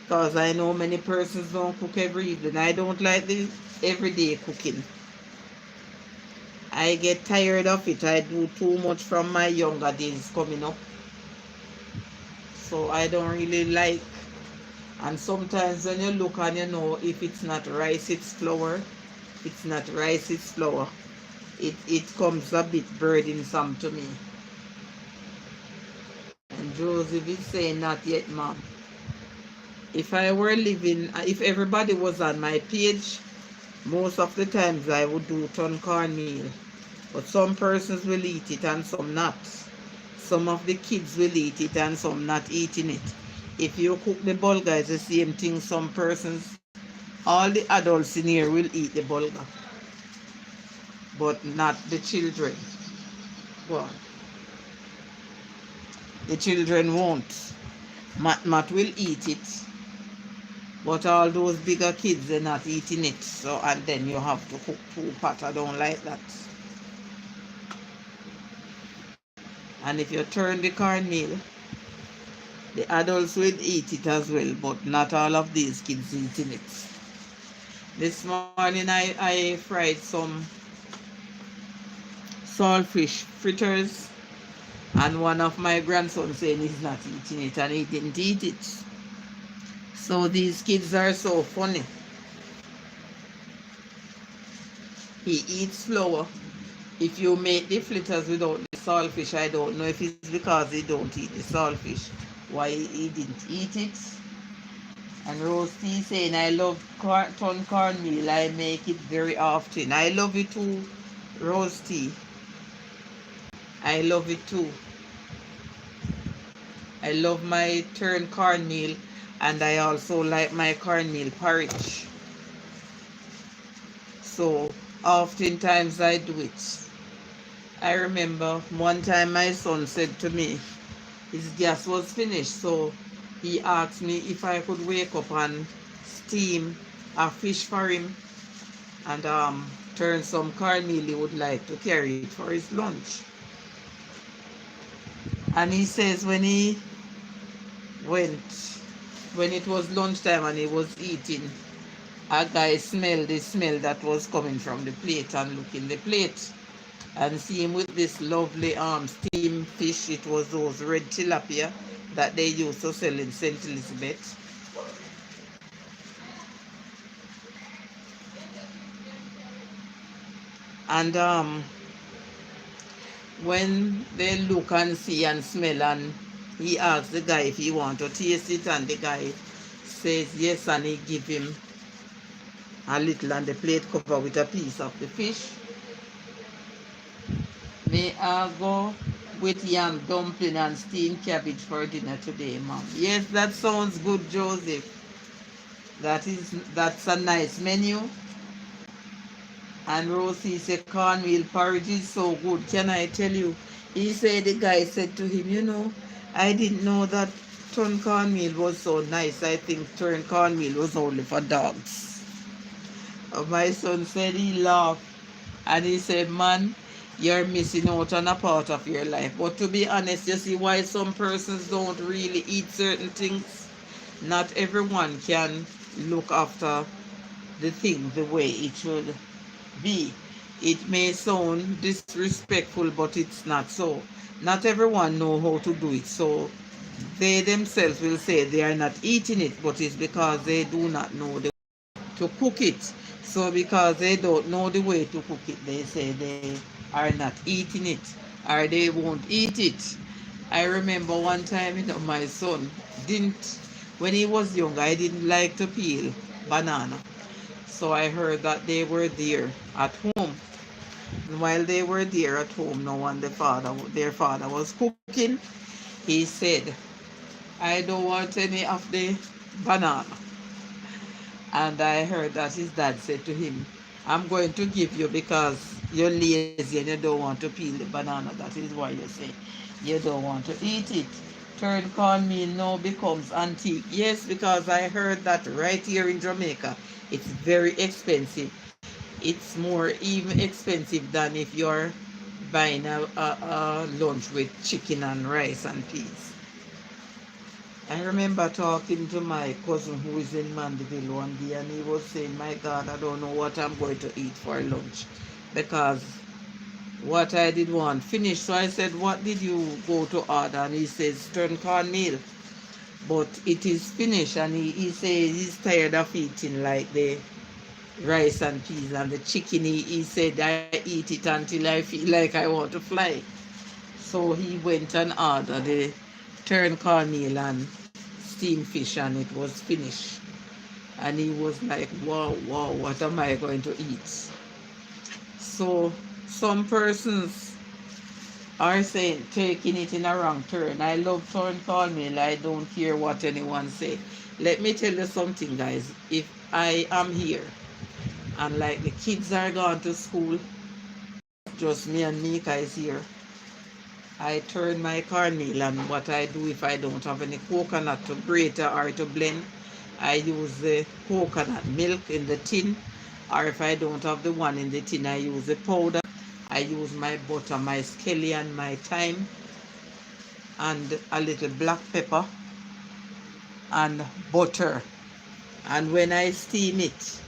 Because I know many persons don't cook every evening. I don't like the everyday cooking. I get tired of it. I do too much from my younger days coming up. So I don't really like. And sometimes when you look and you know if it's not rice, it's flour. If it's not rice, it's flour. It comes a bit burdensome to me. And Joseph is saying, not yet, mom. If I were living, if everybody was on my page, most of the times I would do ton cornmeal. But some persons will eat it and some not. Some of the kids will eat it and some not eating it. If you cook the bulgur, it's the same thing. Some persons, all the adults in here will eat the bulgur, but not the children. Well, the children won't. Mat will eat it, but all those bigger kids, they're not eating it. So, and then you have to cook two pot. I don't like that. And if you turn the cornmeal, the adults will eat it as well, but not all of these kids eating it. This morning I fried some saltfish fritters, and one of my grandsons saying he's not eating it and he didn't eat it. So these kids are so funny. He eats flour. If you make the fritters without the saltfish, I don't know if it's because he don't eat the saltfish, why he didn't eat it. And Roasty saying, I love ton cornmeal. I make it very often. I love it too, Roasty. I love it too. I love my turn cornmeal, and I also like my cornmeal porridge. So oftentimes I do it. I remember one time my son said to me, his gas was finished, so he asked me if I could wake up and steam a fish for him and turn some cornmeal he would like to carry it for his lunch. And he says went, when it was lunchtime and he was eating, a guy smelled the smell that was coming from the plate and look in the plate and see him with this lovely steamed fish. It was those red tilapia that they used to sell in St. Elizabeth. And when they look and see and smell, and he asked the guy if he want to taste it, and the guy says yes, and he give him a little, and the plate cover with a piece of the fish. May I go with yam dumpling and steamed cabbage for dinner today, mom? Yes, that sounds good, Joseph. That's a nice menu. And Rosie said cornmeal porridge is so good. Can I tell you? He said the guy said to him, I didn't know that turn cornmeal was so nice. I think turn cornmeal was only for dogs. My son said he laughed and he said, man, you're missing out on a part of your life. But to be honest, you see why some persons don't really eat certain things? Not everyone can look after the thing the way it should. B. It may sound disrespectful, but it's not so. Not everyone know how to do it, so they themselves will say they are not eating it, but it's because they do not know the to cook it. So because they don't know the way to cook it, they say they are not eating it or they won't eat it. I remember one time, my son didn't, when he was young, I didn't like to peel banana. So I heard that they were there at home. And while they were there at home, no one, their father was cooking. He said, I don't want any of the banana. And I heard that his dad said to him, I'm going to give you because you're lazy and you don't want to peel the banana. That is why you say you don't want to eat it. Turned cornmeal now becomes antique. Yes, because I heard that right here in Jamaica, it's very expensive. It's more even expensive than if you're buying a lunch with chicken and rice and peas. I remember talking to my cousin who is in Mandeville one day, and he was saying, my God, I don't know what I'm going to eat for lunch because what I did want finished. So I said, what did you go to order? And he says, stern cornmeal. But it is finished, and he says he's tired of eating like the rice and peas and the chicken. He said, I eat it until I feel like I want to fly. So he went and ordered the turned cornmeal and steamed fish, and it was finished. And he was like, wow, wow, what am I going to eat? So some persons are saying taking it in a wrong turn. I love turned cornmeal. I don't care what anyone say. Let me tell you something, guys. If I am here and like the kids are gone to school, just me and Mika is here, I turn my cornmeal, and what I do if I don't have any coconut to grate or to blend, I use the coconut milk in the tin, or if I don't have the one in the tin, I use the powder. I use my butter, my scallion, my thyme, and a little black pepper and butter. And when I steam it,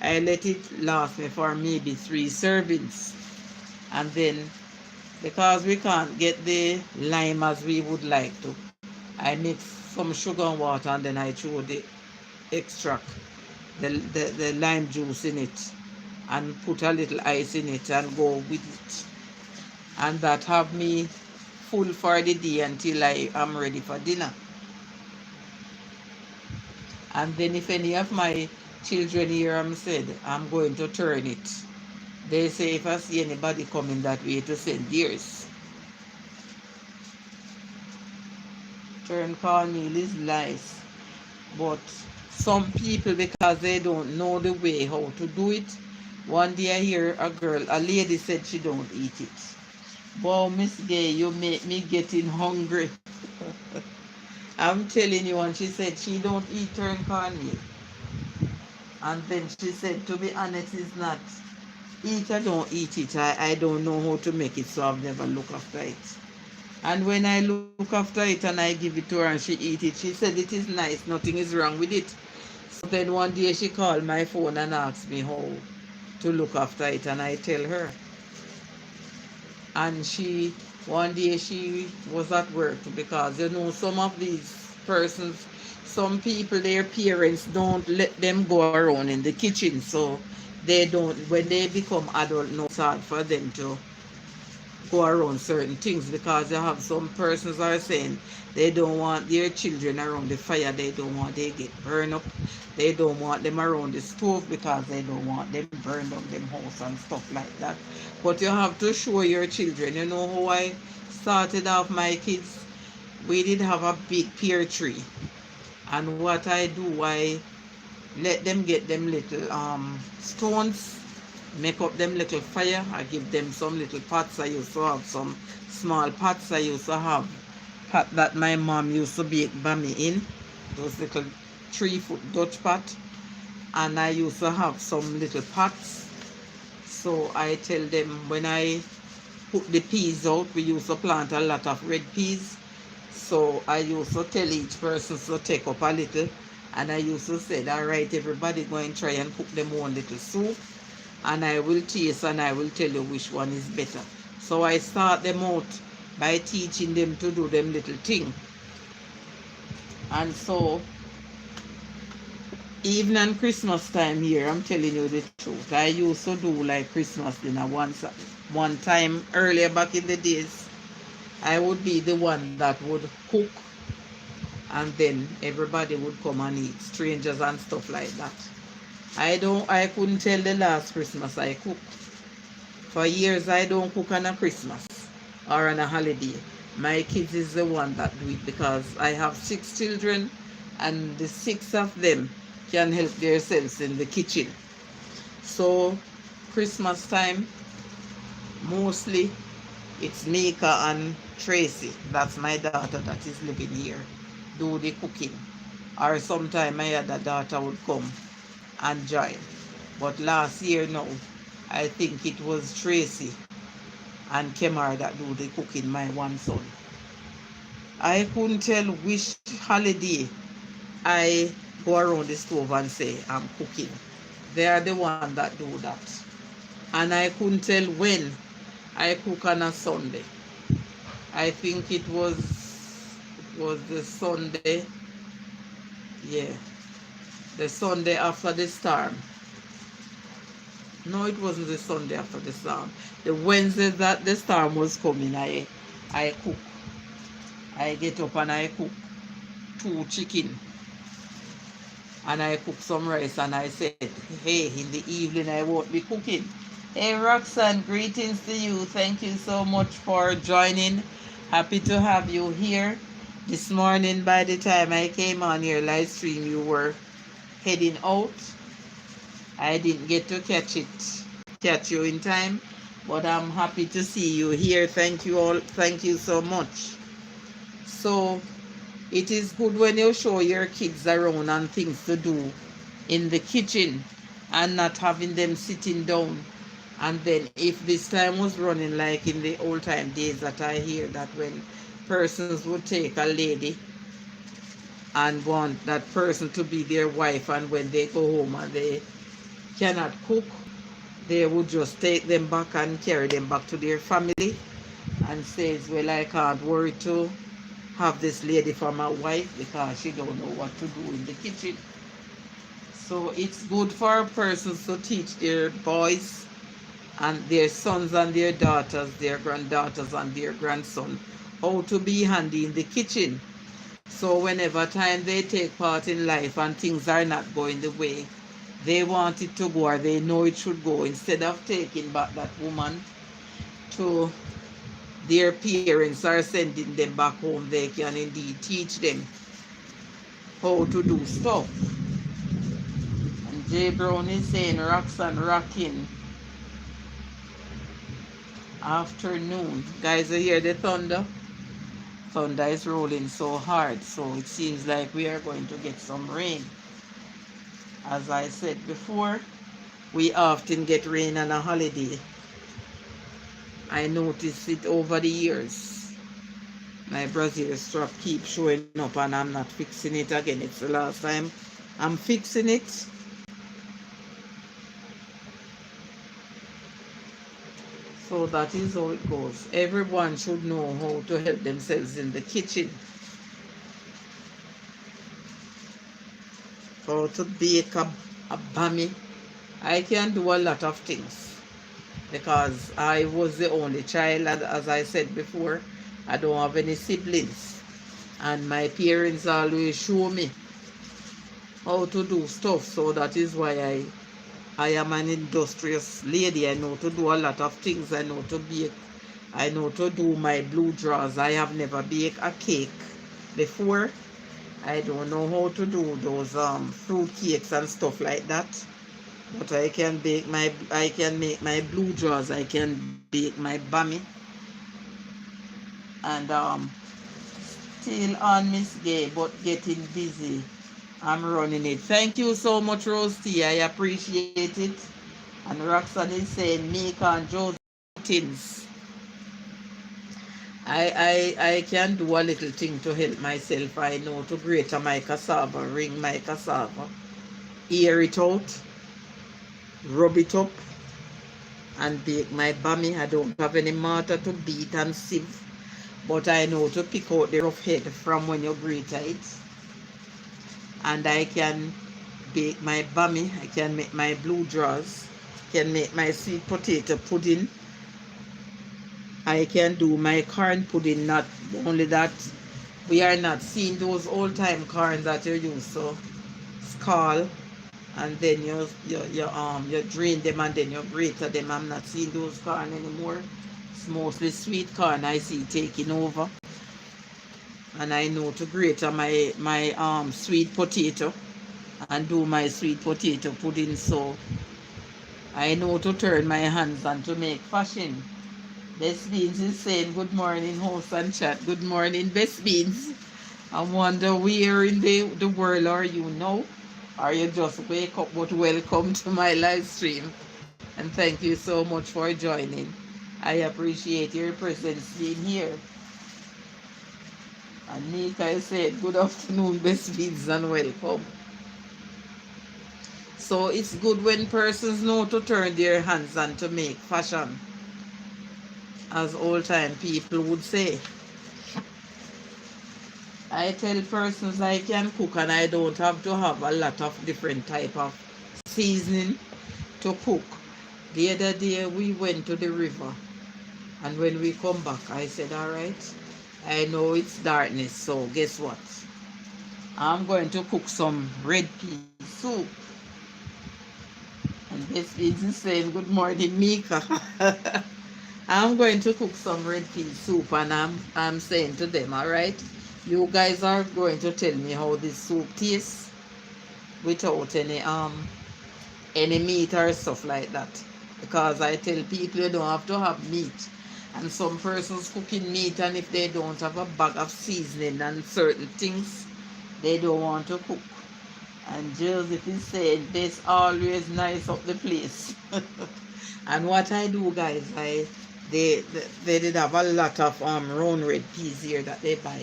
I let it last me for maybe 3 servings. And then, because we can't get the lime as we would like to, I mix some sugar and water, and then I throw the extract, the lime juice in it, and put a little ice in it and go with it. And that have me full for the day until I am ready for dinner. And then if any of my children here said, I'm going to turn it, they say if I see anybody coming that way to send theirs. Turn cornmeal is nice, but some people, because they don't know the way how to do it. One day I hear a lady said she don't eat it. Wow, Miss Gaye, you make me getting hungry. I'm telling you, and she said she don't eat turned cornmeal. And then she said, to be honest, it's not eat, I don't eat it. I don't know how to make it, so I've never looked after it. And when I look after it and I give it to her and she eat it, she said it is nice, nothing is wrong with it. So then one day she called my phone and asked me how to look after it, and I tell her. And one day she was at work, because some of these persons, some people, their parents don't let them go around in the kitchen, so they don't, when they become adult now, it's hard for them to go around certain things, because you have some persons are saying they don't want their children around the fire, they don't want they get burned up, they don't want them around the stove because they don't want them burned up them house and stuff like that. But you have to show your children. You know how I started off my kids? We did have a big pear tree, and what I do, I let them get them little stones, make up them little fire. I give them some little pots. I used to have some small pots. I used to have pot that my mom used to bake bami in, those little 3-foot Dutch pot. And I used to have some little pots. So I tell them, when I put the peas out, we used to plant a lot of red peas. So I used to tell each person to take up a little. And I used to say, all right, everybody go and try and cook them one little soup. and I will taste and I will tell you which one is better. So I start them out by teaching them to do them little thing. And so even on Christmas time here, I'm telling you the truth. I used to do like Christmas dinner one time earlier back in the days. I would be the one that would cook, and then everybody would come and eat, strangers and stuff like that. I couldn't tell the last Christmas I cooked. For years I don't cook on a Christmas or on a holiday. My kids is the one that do it because I have 6 children and the 6 of them can help themselves in the kitchen. So Christmas time, mostly it's Mika and Tracy, that's my daughter that is living here, do the cooking. Or sometime my other daughter would come and join. But last year now, I think it was Tracy and Kemar that do the cooking, my one son. I couldn't tell which holiday I go around the stove and say I'm cooking. They are the one that do that. And I couldn't tell when I cook on a Sunday. I think it was the Sunday, yeah, the Sunday after the storm. No, it wasn't the Sunday after the storm. The Wednesday that the storm was coming, I cook. I get up and I cook 2 chicken. And I cook some rice and I said, hey, in the evening I won't be cooking. Hey Roxanne, greetings to you. Thank you so much for joining. Happy to have you here. This morning, by the time I came on your live stream, you were heading out. I didn't get to catch you in time, but I'm happy to see you here. Thank you all. Thank you so much. So it is good when you show your kids around and things to do in the kitchen and not having them sitting down. And then if this time was running like in the old time days that I hear that when persons would take a lady and want that person to be their wife, and when they go home and they cannot cook, they would just take them back and carry them back to their family and says, well, I can't worry to have this lady for my wife because she don't know what to do in the kitchen. So it's good for persons to teach their boys and their sons and their daughters, their granddaughters and their grandson how to be handy in the kitchen. So whenever time they take part in life and things are not going the way they want it to go or they know it should go, instead of taking back that woman to their parents or sending them back home, they can indeed teach them how to do stuff. And Jay Brown is saying Roxanne rocking afternoon. Guys, you hear the thunder? Thunder is rolling so hard, so it seems like we are going to get some rain. As I said before, we often get rain on a holiday. I noticed it over the years. My Brazil strap keeps showing up and I'm not fixing it again. It's the last time I'm fixing it. So that is how it goes. Everyone should know how to help themselves in the kitchen. How to bake a bami. I can do a lot of things because I was the only child, as I said before. I don't have any siblings. And my parents always show me how to do stuff. So that is why I am an industrious lady. I know to do a lot of things. I know to bake. I know to do my blue drawers. I have never baked a cake before. I don't know how to do those fruit cakes and stuff like that. But I can make my blue drawers. I can bake my bami. And still on Miss Gay, but getting busy. I'm running it. Thank you so much, Rose T. I appreciate it. And Roxanne is saying, Mika and Josie things. I can do a little thing to help myself. I know to grate my cassava, wring my cassava, air it out, rub it up, and bake my bami. I don't have any mortar to beat and sieve, but I know to pick out the rough head from when you grate it. And I can bake my bami. I can make my blue drawers. Can make my sweet potato pudding. I can do my corn pudding. Not only that, we are not seeing those old time corn that you used to scald, and then you drain them and then you grate them. I'm not seeing those corn anymore. It's mostly sweet corn I see taking over. And I know to grate my sweet potato and do my sweet potato pudding. So I know to turn my hands on to make fashion. Best Beans is saying good morning, host and chat. Good morning, Best Beans. I wonder where in the world are you now? Or you just wake up, but welcome to my live stream. And thank you so much for joining. I appreciate your presence being here. And Nika said, good afternoon, Best Beans, and welcome. So it's good when persons know to turn their hands on to make fashion, as old time people would say. I tell persons I can cook and I don't have to have a lot of different type of seasoning to cook. The other day we went to the river, and when we come back I said, all right, I know it's darkness, so guess what? I'm going to cook some red pea soup. And this is saying good morning, Mika. I'm going to cook some red pea soup, and I'm saying to them, all right, you guys are going to tell me how this soup tastes without any meat or stuff like that. Because I tell people you don't have to have meat. And some persons cooking meat, and if they don't have a bag of seasoning and certain things, they don't want to cook. And Joseph is saying this always nice up the place. And what I do, guys, they did have a lot of round red peas here that they buy.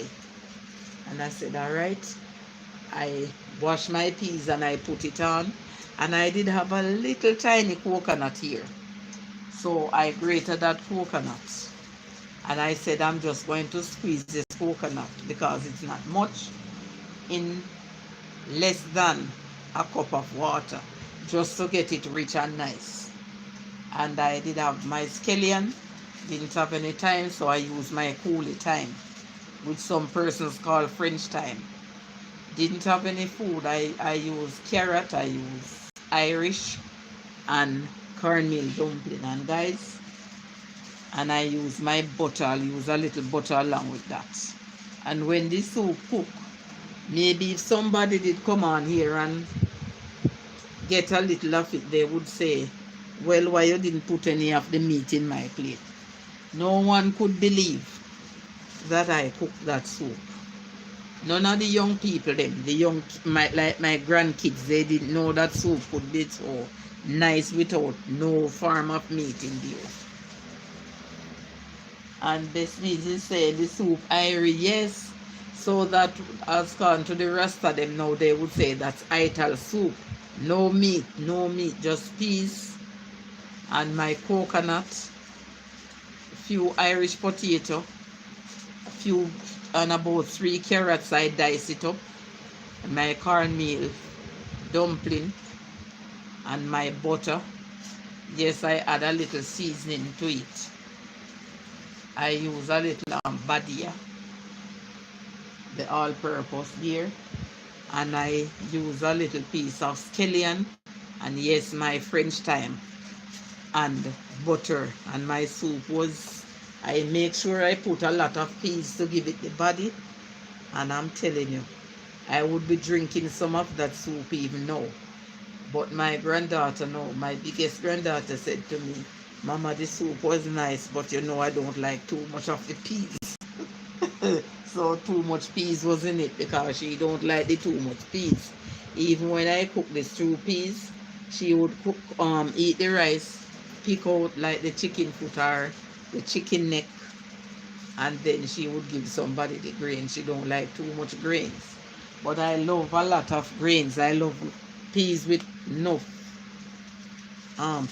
And I said, all right, I wash my peas and I put it on. And I did have a little tiny coconut here. So I grated that coconut. And I said, I'm just going to squeeze this coconut because it's not much, in less than a cup of water, just to get it rich and nice. And I did have my scallion. Didn't have any time, so I used my coolie time, which some persons call French time. Didn't have any food. I use carrot, I use Irish and cornmeal dumpling. And guys, and I use my butter. I'll use a little butter along with that. And when the soup cook, maybe if somebody did come on here and get a little of it, they would say, well, why you didn't put any of the meat in my plate? No one could believe that I cooked that soup. None of the young people, like my grandkids, they didn't know that soup could be so nice without no form of meat in there. And Best Beans is saying the soup airy, yes. So that has gone to the rest of them now, they would say that's ital soup. No meat, just peas and my coconut, a few Irish potato, a few, and about 3 carrots I dice it up, and my cornmeal dumpling, and my butter. Yes, I add a little seasoning to it. I use a little badia, the all-purpose there, and I use a little piece of scallion, and yes, my French thyme and butter. And my soup was, I make sure I put a lot of peas to give it the body, and I'm telling you, I would be drinking some of that soup even now. But my granddaughter, no, my biggest granddaughter said to me, Mama, the soup was nice, but you know I don't like too much of the peas. So too much peas was in it because she don't like the too much peas. Even when I cook the stew peas, she would cook, eat the rice, pick out like the chicken foot or the chicken neck, and then she would give somebody the grain. She don't like too much grains. But I love a lot of grains. I love peas with enough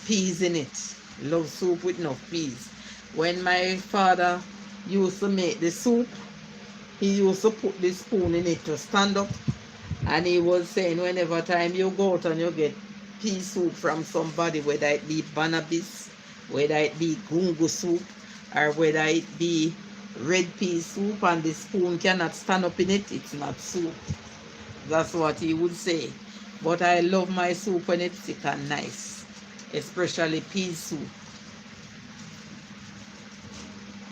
peas in it. Love soup with enough peas. When my father used to make the soup, he used to put the spoon in it to stand up. And he was saying whenever time you go out and you get pea soup from somebody, whether it be banabis, whether it be gungo soup, or whether it be red pea soup and the spoon cannot stand up in it, it's not soup. That's what he would say. But I love my soup when it's thick and nice, especially pea soup.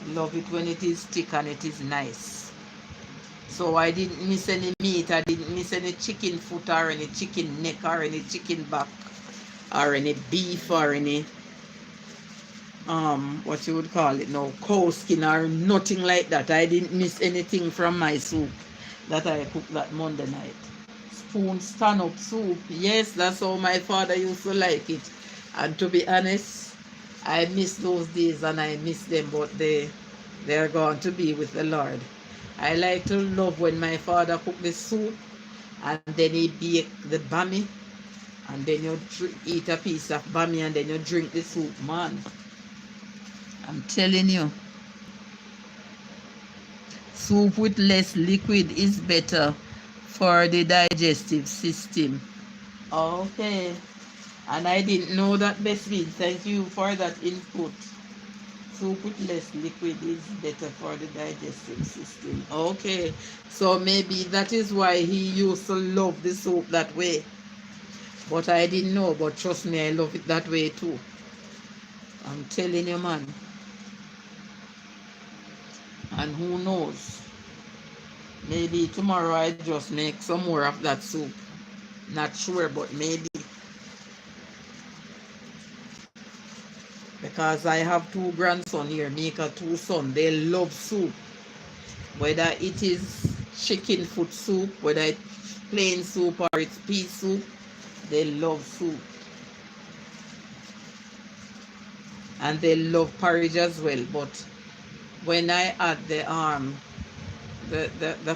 I love it when it is thick and it is nice. So I didn't miss any meat. I didn't miss any chicken foot or any chicken neck or any chicken back or any beef or any what you would call it now, cow skin or nothing like that. I didn't miss anything from my soup that I cooked that Monday night. Spoon stand up soup. Yes, that's how my father used to like it. And to be honest, I miss those days and I miss them, but they're going to be with the Lord. I like to love when my father cooked the soup and then he bake the bami and then you eat a piece of bami and then you drink the soup, man. I'm telling you, soup with less liquid is better for the digestive system. Okay. And I didn't know that, Best Bean. Thank you for that input. Soup with less liquid is better for the digestive system. Okay. So maybe that is why he used to love the soup that way. But I didn't know. But trust me, I love it that way too. I'm telling you, man. And who knows? Maybe tomorrow I just make some more of that soup. Not sure, but maybe. Because I have two grandsons here, Mika, two sons. They love soup. Whether it is chicken foot soup, whether it's plain soup or it's pea soup, they love soup. And they love porridge as well. But when I add the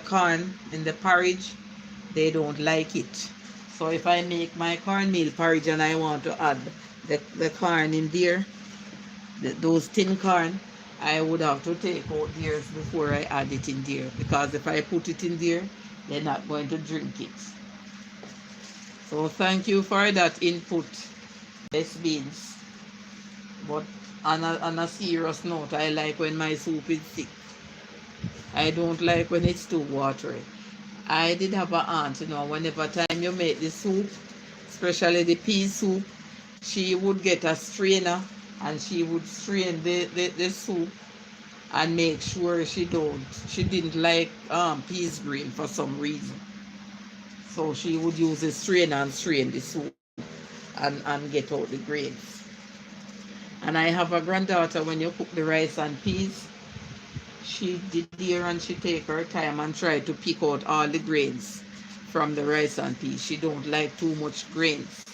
corn in the porridge, they don't like it. So if I make my cornmeal porridge and I want to add the corn in there, those tin corn, I would have to take out theirs before I add it in there, because if I put it in there, they're not going to drink it. So thank you for that input, Best Beans. But on a serious note, I like when my soup is thick. I don't like when it's too watery. I did have an aunt, whenever time you make the soup, especially the pea soup, she would get a strainer and she would strain the soup and make sure she didn't like peas green for some reason. So she would use a strainer and strain the soup and get out the grains. And I have a granddaughter, when you cook the rice and peas, she did there and she take her time and try to pick out all the grains from the rice and peas. She don't like too much grains.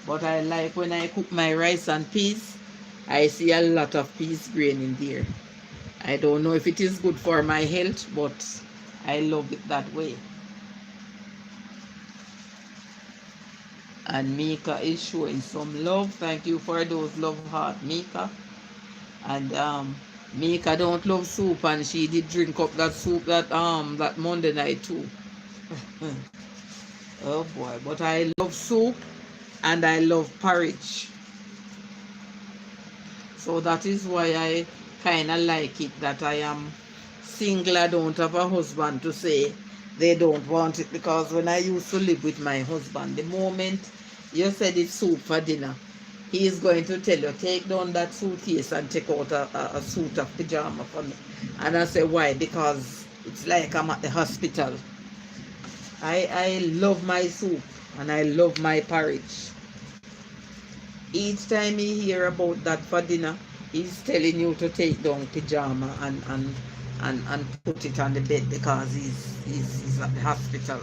But I like when I cook my rice and peas, I see a lot of peas grain in there. I don't know if it is good for my health, but I love it that way. And Mika is showing some love. Thank you for those love heart, Mika. And Mika don't love soup, and she did drink up that soup that Monday night too. Oh boy, but I love soup and I love porridge. So that is why I kind of like it that I am single. I don't have a husband to say they don't want it, because when I used to live with my husband, the moment you said it's soup for dinner, he is going to tell you, take down that suitcase and take out a suit of pajama for me. And I say, why? Because it's like I'm at the hospital. I love my soup and I love my porridge. Each time he hear about that for dinner, he's telling you to take down pajama and put it on the bed, because he's at the hospital.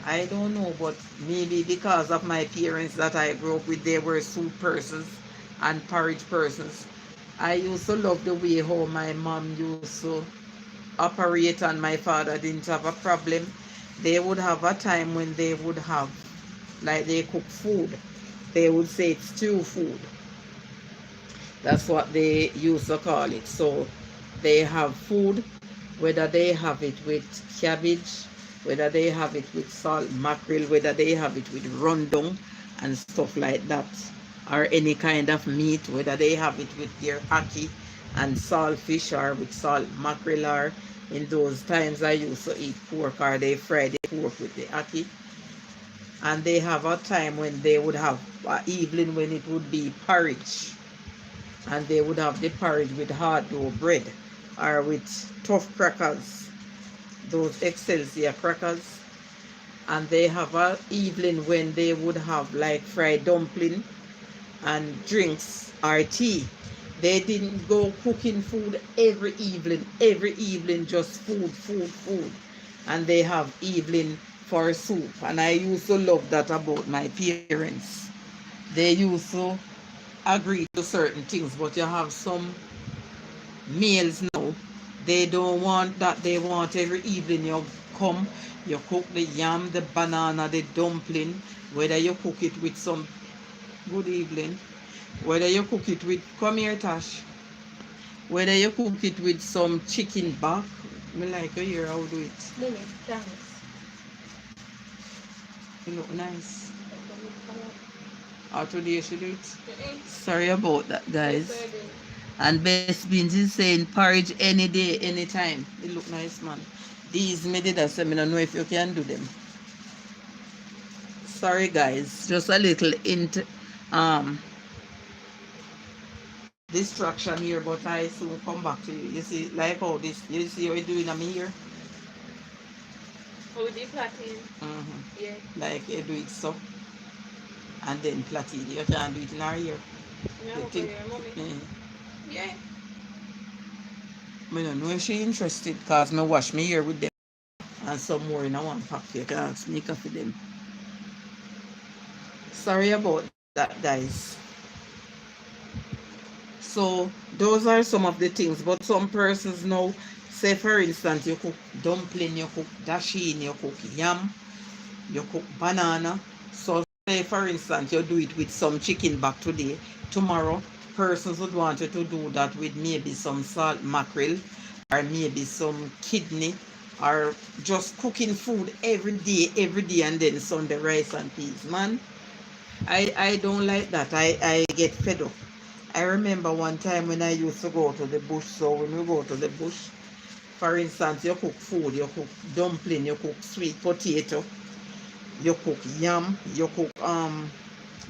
I don't know, but maybe because of my parents that I grew up with, they were soup persons and porridge persons. I used to love the way how my mom used to operate and my father didn't have a problem. They would have a time when they would have, like they cook food, they would say it's stew food. That's what they used to call it. So they have food, whether they have it with cabbage, whether they have it with salt mackerel, whether they have it with rundown and stuff like that, or any kind of meat, whether they have it with their ackee and saltfish or with salt mackerel, or in those times I used to eat pork, or they fry the pork with the ackee. And they have a time when they would have an evening when it would be porridge, and they would have the porridge with hard dough bread or with tough crackers, those Excelsior crackers. And they have a evening when they would have like fried dumpling and drinks or tea. They didn't go cooking food every evening, just food, food, food. And they have evening for soup. And I used to love that about my parents. They used to agree to certain things, but you have some males now, they don't want that. They want every evening you come, you cook the yam, the banana, the dumpling, whether you cook it with some, good evening, whether you cook it with, come here Tash, whether you cook it with some chicken back. Me like to hear how do it. Lily, thanks. You look nice. How today she do it? Sorry about that, guys. And Best Beans is saying porridge any day, anytime. They look nice, man. These me did I say, I don't know if you can do them. Sorry, guys. Just a little distraction here, but I soon come back to you. You see, like how this, you see how you doing I'm here? Oh, we did platin. Yeah. Like you do it so. And then platin. You can't do it in our ear. Yeah, over here, mommy. Yeah. I don't know if she interested because I wash me hair with them and some more in a one pack. You can ask me for them. Sorry about that, guys. So those are some of the things, but some persons know, say for instance, you cook dumpling, you cook dasheen, you cook yam, you cook banana. So say for instance, you do it with some chicken back today. Tomorrow, persons would want you to do that with maybe some salt mackerel or maybe some kidney, or just cooking food every day, and then Sunday rice and peas. Man, I don't like that. I get fed up. I remember one time when I used to go to the bush. So when we go to the bush, for instance, you cook food, you cook dumpling, you cook sweet potato, you cook yam, you cook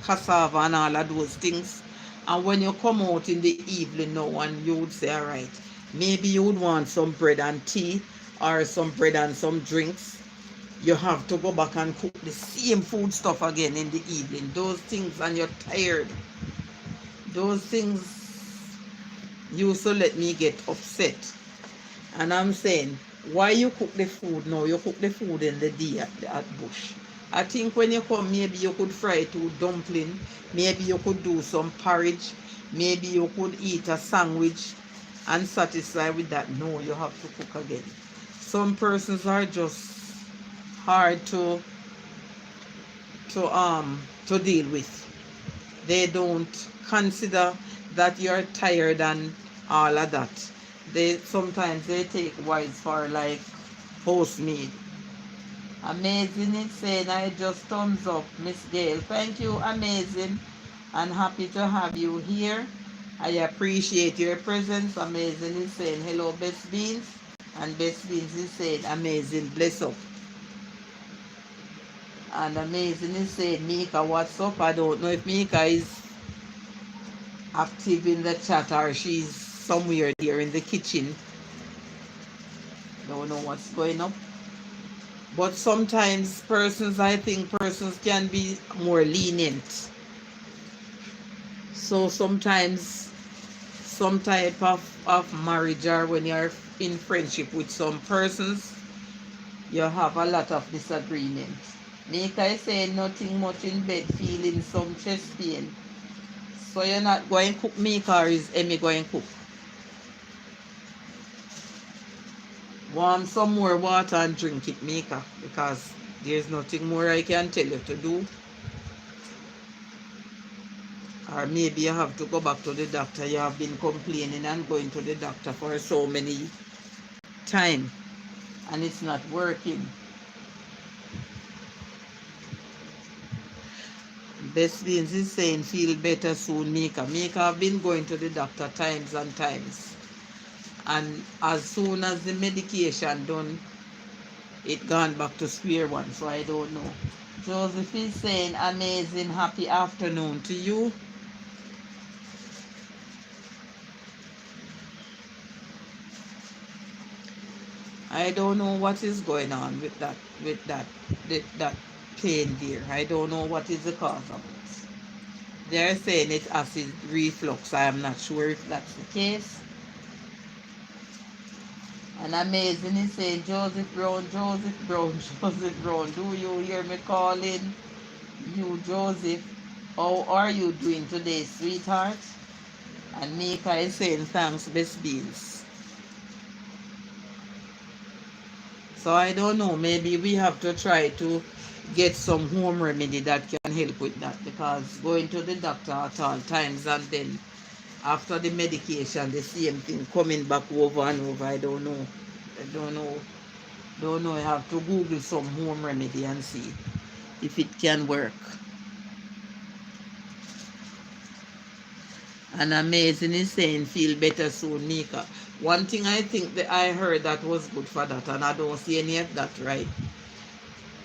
cassava and all of those things. And when you come out in the evening now, and you would say, all right, maybe you would want some bread and tea or some bread and some drinks. You have to go back and cook the same food stuff again in the evening. Those things, and you're tired. Those things used to let me get upset. And I'm saying, why you cook the food now? You cook the food in the day at bush. I think when you come, maybe you could fry two dumpling, maybe you could do some porridge, maybe you could eat a sandwich and satisfy with that. No, you have to cook again. Some persons are just hard to deal with. They don't consider that you're tired and all of that. Sometimes they take wives for like postmaid. Amazing, it's saying, I just thumbs up, Miss Gail. Thank you, amazing, and happy to have you here. I appreciate your presence. Amazing is saying hello, Best Beans, and Best Beans is saying amazing, bless up. And amazing is saying, Mika, what's up? I don't know if Mika is active in the chat or she's somewhere there in the kitchen. Don't know what's going on. But sometimes I think persons can be more lenient. So sometimes some type of marriage, or when you're in friendship with some persons, you have a lot of disagreement. Make I say nothing much in bed, feeling some chest pain. So you're not going to cook, Mika, or is Emmy going to cook? Warm some more water and drink it, Mika, because there's nothing more I can tell you to do. Or maybe you have to go back to the doctor. You have been complaining and going to the doctor for so many time and it's not working. Best Beans is saying feel better soon, Mika. Mika have been going to the doctor times and times. And as soon as the medication done, it gone back to square one. So I don't know. Joseph is saying amazing happy afternoon to you. I don't know what is going on with that pain there. I don't know what is the cause of it. They're saying it's acid reflux. I am not sure if that's the case. And amazing is saying Joseph Brown, Joseph Brown, Joseph Brown. Do you hear me calling you, Joseph? How are you doing today, sweetheart? And Mika is saying thanks, Best Beans. So I don't know, maybe we have to try to get some home remedy that can help with that, because going to the doctor at all times and then after the medication the same thing coming back over and over, I don't know. I have to Google some home remedy and see if it can work. And amazing is saying feel better soon, Mika. One thing I think that I heard that was good for that, and I don't see any of that right.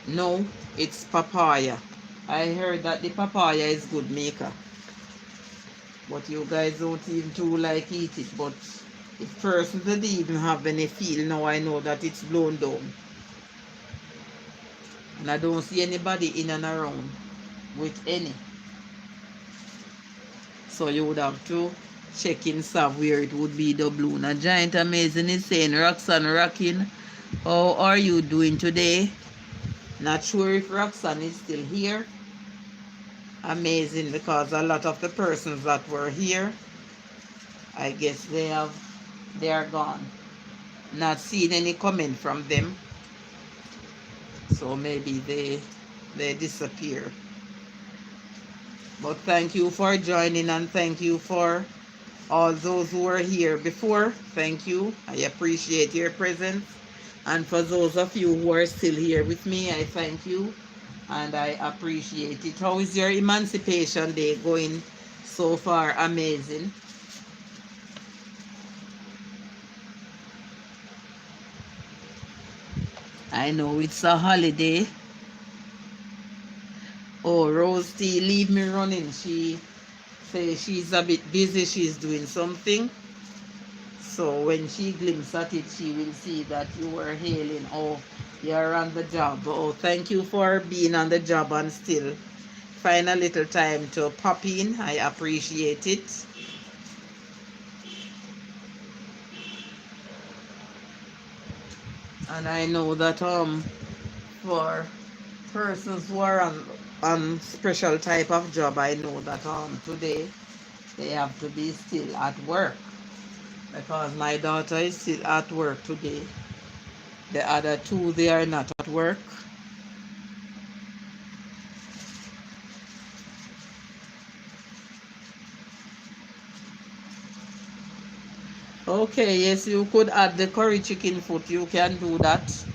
No, it's papaya. I heard that the papaya is good, Mika. But you guys don't even too like eat it. But if person didn't even have any feel, now I know that it's blown down. And I don't see anybody in and around with any. So you would have to check in Sav where it would be the balloon. A giant amazing is saying, Roxanne rocking, how are you doing today? Not sure if Roxanne is still here. Amazing, because a lot of the persons that were here, I guess they are gone. Not seeing any comment from them. So maybe they disappear. But thank you for joining, and thank you for all those who were here before. Thank you. I appreciate your presence. And for those of you who are still here with me, I thank you and I appreciate it. How is your Emancipation Day going so far? Amazing. I know it's a holiday. Oh, Rose T, leave me running. She says she's a bit busy. She's doing something. So when she glimpses at it, she will see that you were hailing. Oh, you're on the job. Oh, thank you for being on the job and still find a little time to pop in. I appreciate it. And I know that for persons who are on special type of job, I know that today they have to be still at work, because my daughter is still at work today. The other two, they are not at work. Okay, yes, you could add the curry chicken foot. You can do that.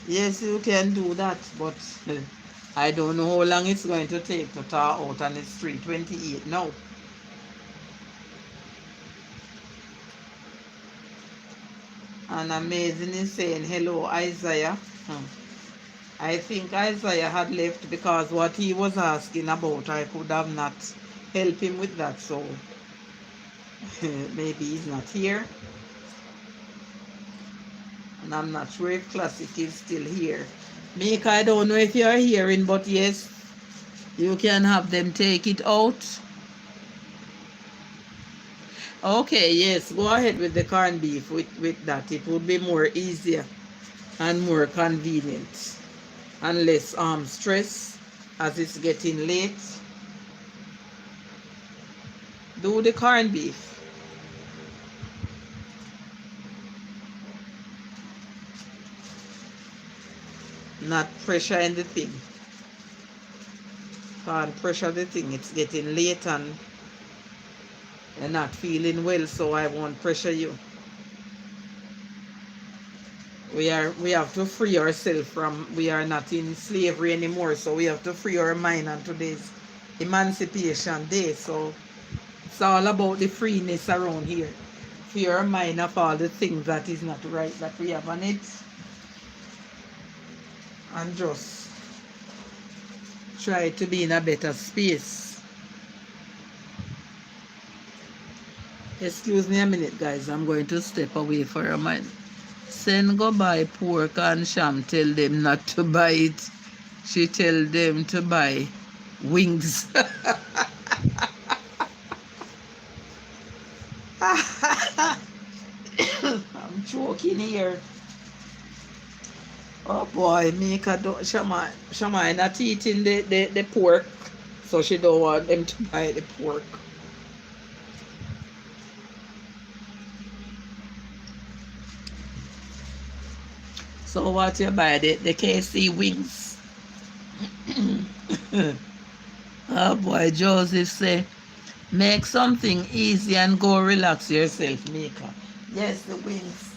Yes, you can do that, but I don't know how long it's going to take to thaw out, and it's 3:28 now. And amazing is saying hello, Isaiah. I think Isaiah had left because what he was asking about, I could have not helped him with that, so maybe he's not here. And I'm not sure if Classic is still here. Mika, I don't know if you are hearing, but yes, you can have them take it out. Okay, yes, go ahead with the corned beef with that. It would be more easier and more convenient and less stress as it's getting late. Do the corned beef. Not pressure in the thing. Can't pressure the thing. It's getting late and you're not feeling well, so I won't pressure you. We have to free ourselves from, we are not in slavery anymore, so we have to free our mind on today's Emancipation Day. So it's all about the freeness around here. Free our mind of all the things that is not right that we have on it, and just try to be in a better space. Excuse me a minute, guys. I'm going to step away for a minute. Send go buy pork and sham. Tell them not to buy it. She tell them to buy wings. I'm choking here. Oh boy, Mika don't Shama not eating the pork, so she don't want them to buy the pork. So what you buy? The KC wings. Oh boy, Joseph say, make something easy and go relax yourself, Mika. Yes, the wings.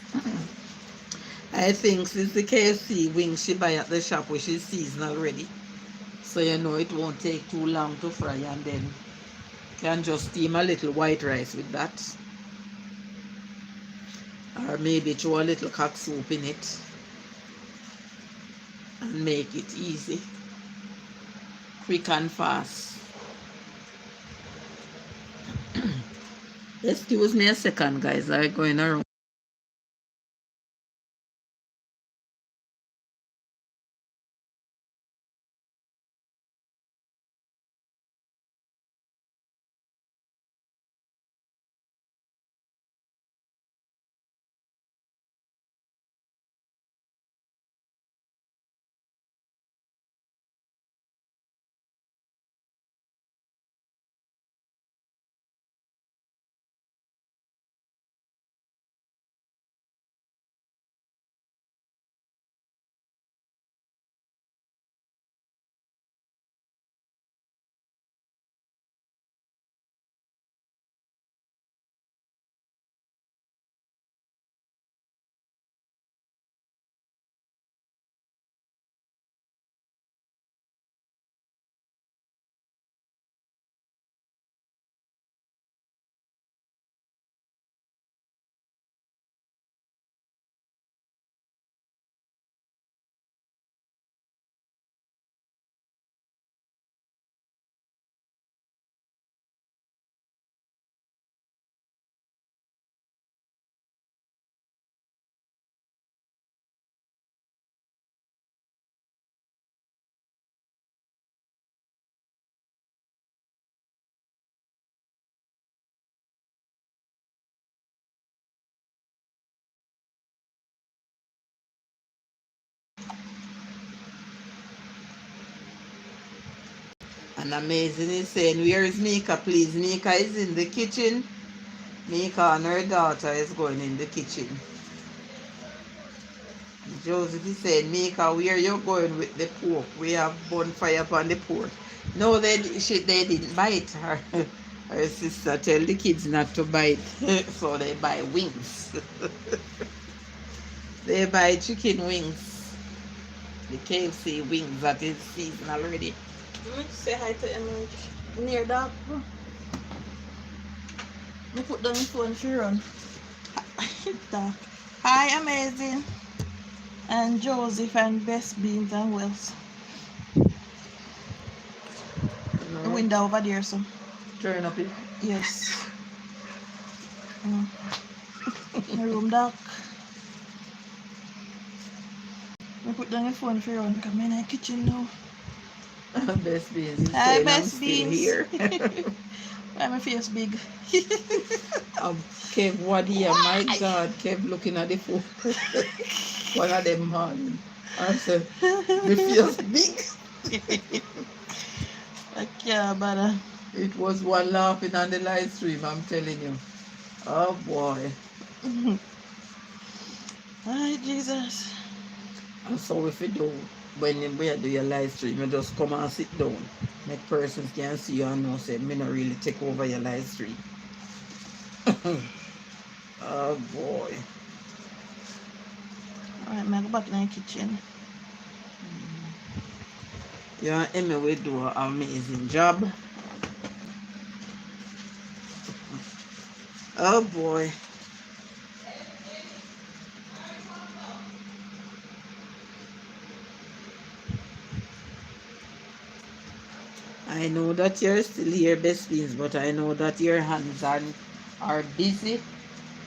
I think since the KFC wings she buy at the shop, which is seasonal already, so you know it won't take too long to fry, and then can just steam a little white rice with that, or maybe throw a little cock soup in it and make it easy, quick and fast. Excuse me a second, guys. I'm going around. And Amazing is saying, where is Mika, please? Mika is in the kitchen. Mika and her daughter is going in the kitchen. Joseph is saying, Mika, where you going with the pork? We have bonfire upon the pork. No, they didn't bite her. Her sister tell the kids not to bite, so they buy wings. They buy chicken wings. The KFC wings that is seasonal already. Let me say hi to Emily. Near that. Me put down the phone for run. Dark. Hi, Amazing. And Joseph and Best Beans and Wells. No. The window over there, so. Turn up it. Yes. My room dark. I put down the phone for run. Come in the kitchen now. Best Beans. Hi, I'm Best still Beans. here. Why my face big? Kev, what here? My God, Kev looking at the phone. One of them man. I said, me feels big. I can't bother. It was one laughing on the live stream, I'm telling you. Oh boy. Hi, Jesus. I'm sorry if you do. when you do your live stream, you just come and sit down. Make persons can see you and know say me not really take over your live stream. Oh boy. Alright, I go back in the kitchen. You and Emmy will do an amazing job. Oh boy. I know that you're still here, best beans, but I know that your hands are busy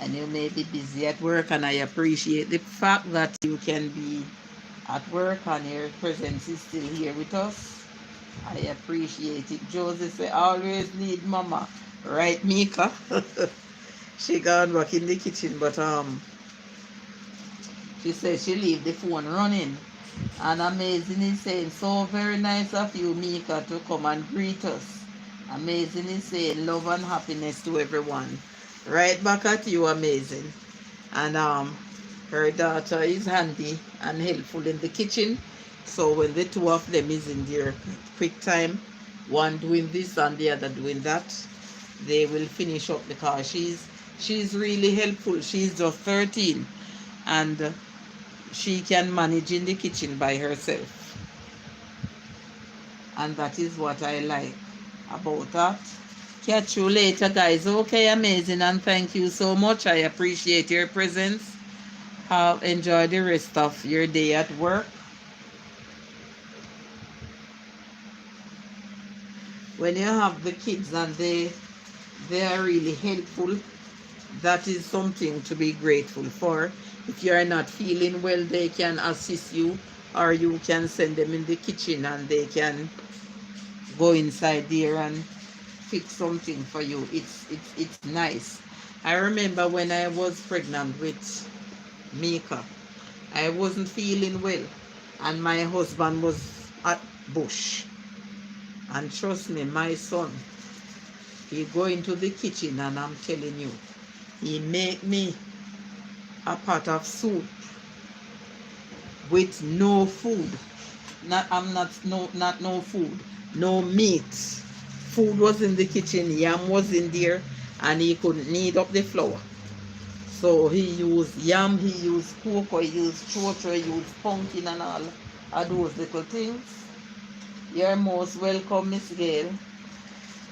and you may be busy at work, and I appreciate the fact that you can be at work and your presence is still here with us. I appreciate it. Josie say always need mama. Right, Mika? She gone back in the kitchen, but she said she leave the phone running. And Amazing is saying, so very nice of you, Mika, to come and greet us. Amazing is saying, love and happiness to everyone. Right back at you, Amazing. And her daughter is handy and helpful in the kitchen. So when the two of them is in their quick time, one doing this and the other doing that, they will finish up because she's really helpful. She's just 13 and she can manage in the kitchen by herself. And that is what I like about that. Catch you later, guys. Okay, Amazing, and thank you so much. I appreciate your presence. Enjoy the rest of your day at work. When you have the kids and they are really helpful, that is something to be grateful for. If you are not feeling well, they can assist you, or you can send them in the kitchen and they can go inside there and fix something for you. It's nice. I remember when I was pregnant with Mika, I wasn't feeling well and my husband was at bush. And trust me, my son, he go into the kitchen and I'm telling you, he make me a pot of soup with no food. Not no food, no meat. Food was in the kitchen, yam was in there, and he couldn't knead up the flour. So he used yam, he used cocoa, he used chocho, he used pumpkin and all of those little things. You're most welcome, Miss Gayle.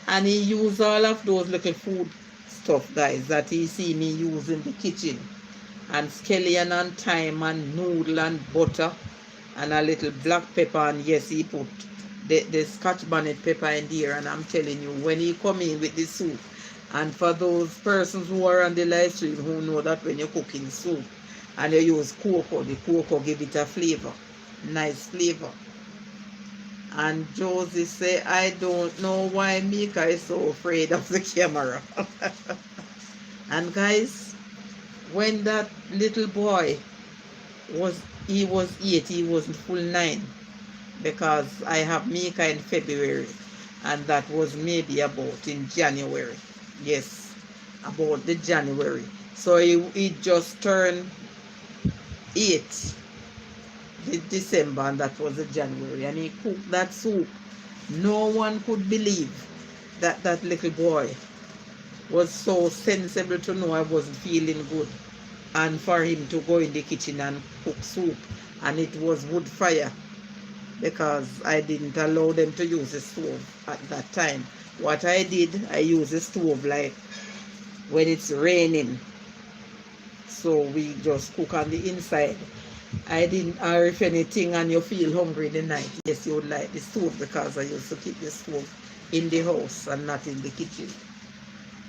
And he used all of those little food stuff, guys, that he see me use in the kitchen. And scallion and thyme and noodle and butter and a little black pepper, and yes, he put the scotch bonnet pepper in there. And I'm telling you, when he come in with the soup, and for those persons who are on the live stream who know that when you're cooking soup and you use cocoa, the cocoa give it a flavor, nice flavor. And Josie say, I don't know why Mika is so afraid of the camera. And guys, when that little boy was 8, he wasn't full 9, because I have Mika in February, and that was maybe about in January. Yes, about the January. So he just turned 8 December, and that was the January, and he cooked that soup. No one could believe that that little boy was so sensible to know I wasn't feeling good, and for him to go in the kitchen and cook soup, and it was wood fire, because I didn't allow them to use the stove at that time. What I did, I use the stove like when it's raining, so we just cook on the inside. I didn't, or if anything and you feel hungry in the night, yes, you would like the stove, because I used to keep the stove in the house and not in the kitchen.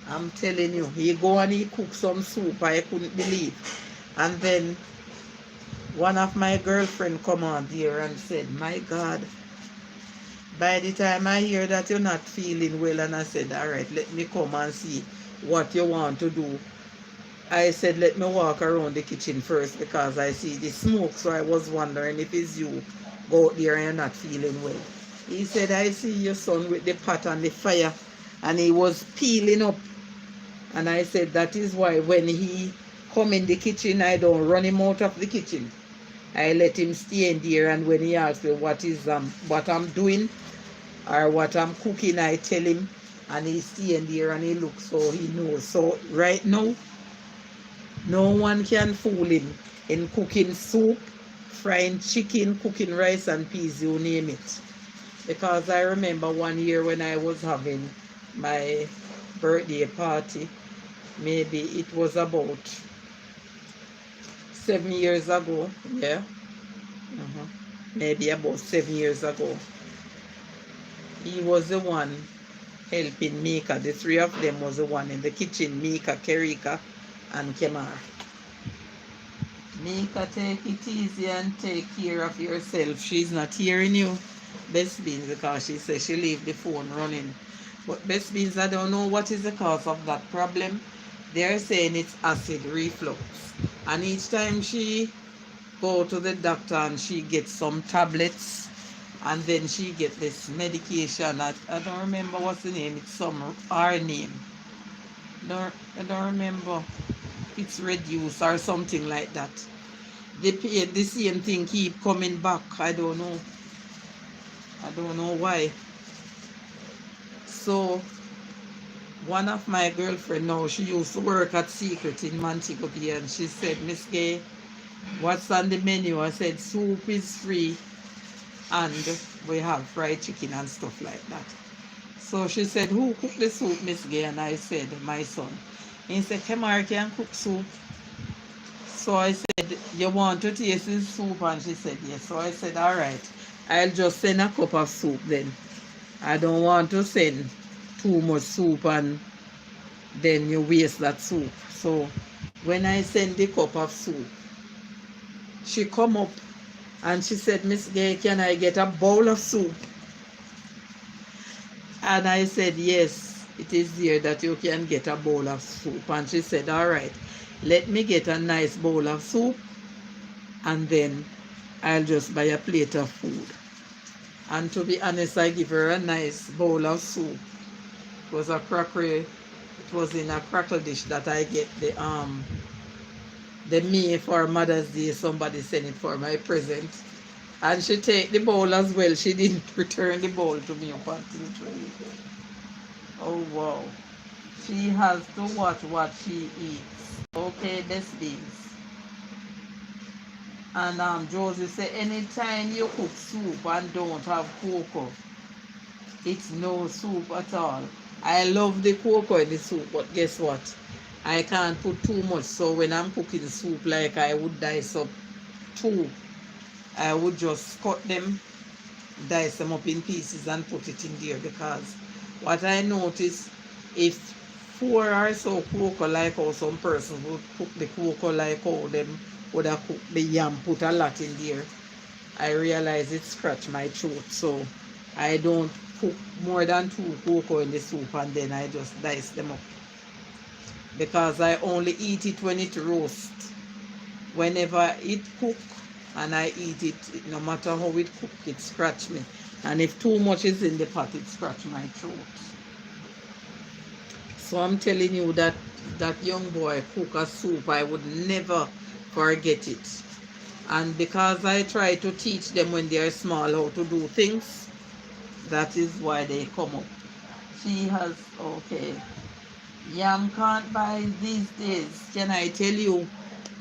I'm telling you, he go and he cook some soup I couldn't believe. And then one of my girlfriend come on there and said, my God, by the time I hear that you're not feeling well, and I said, all right, let me come and see what you want to do. I said, let me walk around the kitchen first, because I see the smoke, so I was wondering if it's you go out there and you're not feeling well. He said, I see your son with the pot and the fire, and he was peeling up. And I said, that is why when he come in the kitchen, I don't run him out of the kitchen. I let him stay in there, and when he asks me what I'm doing or what I'm cooking, I tell him, and he stay in there and he looks so he knows. So right now, no one can fool him in cooking soup, frying chicken, cooking rice and peas, you name it. Because I remember one year when I was having my birthday party, maybe it was about 7 years ago, yeah, maybe about 7 years ago. He was the one helping Mika. The three of them was the one in the kitchen, Mika, Kerika, and Kemar. Mika, take it easy and take care of yourself. She's not hearing you, Best Beans, because she says she leave the phone running. But Best Beans, I don't know what is the cause of that problem. They're saying it's acid reflux. And each time she go to the doctor and she gets some tablets, and then she get this medication. I don't remember what's the name. It's some R name. I don't remember. It's reduced or something like that. The same thing keep coming back. I don't know. I don't know why. So one of my girlfriend now, she used to work at Secret in Montego Bay, and she said, Miss Gaye, what's on the menu? I said, soup is free and we have fried chicken and stuff like that. So she said, who cooked the soup, Miss Gaye? And I said, my son. And he said, Kemar can cook soup. So I said, you want to taste the soup? And she said, yes. So I said, all right, I'll just send a cup of soup then. I don't want to send too much soup and then you waste that soup. So when I send the cup of soup, she come up and she said, Miss Gaye, can I get a bowl of soup? And I said, yes, it is there that you can get a bowl of soup. And she said, all right, let me get a nice bowl of soup and then I'll just buy a plate of food. And to be honest, I give her a nice bowl of soup. It was a crockery, it was in a crackle dish that I get the May for Mother's Day. Somebody sent it for my present. And she take the bowl as well. She didn't return the bowl to me up until 3. Oh wow. She has to watch what she eats. Okay, Best Beans. And Josie say, anytime you cook soup and don't have cocoa, it's no soup at all. I love the cocoa in the soup, but guess what? I can't put too much. So when I'm cooking soup, like I would dice up 2, I would just cut them, dice them up in pieces and put it in there, because what I notice, if 4 or so cocoa, like how some persons would cook the cocoa like how them would have cooked the yam, put a lot in there, I realize it scratch my throat. So I don't cook more than 2 cocoa in the soup and then I just dice them up, because I only eat it when it roasts. Whenever it cook and I eat it, no matter how it cook, it scratch me. And if too much is in the pot, it scratch my throat. So I'm telling you that that young boy cook a soup, I would never forget it. And because I try to teach them when they are small how to do things, that is why they come up. She has, okay, yam can't buy these days. Can I tell you?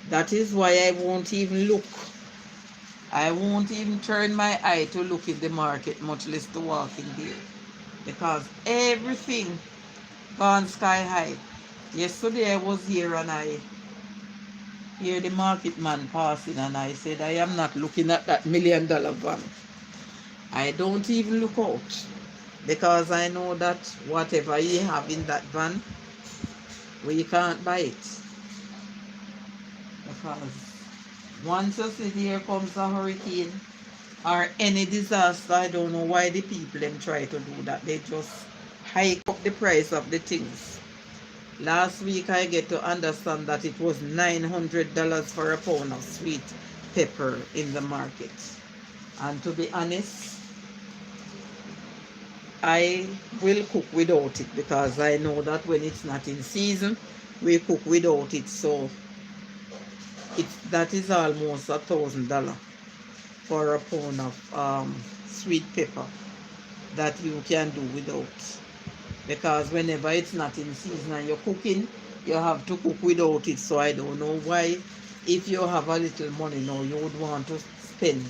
That is why I won't even look. I won't even turn my eye to look in the market, much less to walk in there. Because everything gone sky high. Yesterday I was here and I hear the market man passing and I said, I am not looking at that $1 million van. I don't even look out, because I know that whatever you have in that van, we can't buy it. Because once you see here comes a hurricane or any disaster, I don't know why the people them try to do that. They just hike up the price of the things. Last week I get to understand that it was $900 for a pound of sweet pepper in the market. And to be honest, I will cook without it, because I know that when it's not in season, we cook without it. So that is almost $1,000 for a pound of sweet pepper that you can do without. Because whenever it's not in season and you're cooking, you have to cook without it. So I don't know why, if you have a little money now, you would want to spend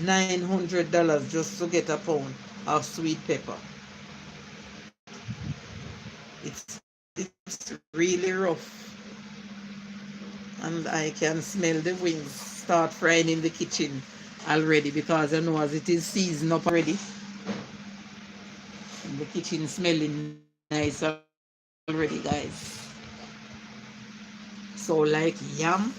$900 just to get a pound of sweet pepper. It's really rough, and I can smell the wings start frying in the kitchen already, because I know as it is seasoned up already. And the kitchen smelling nice already, guys. So like yam,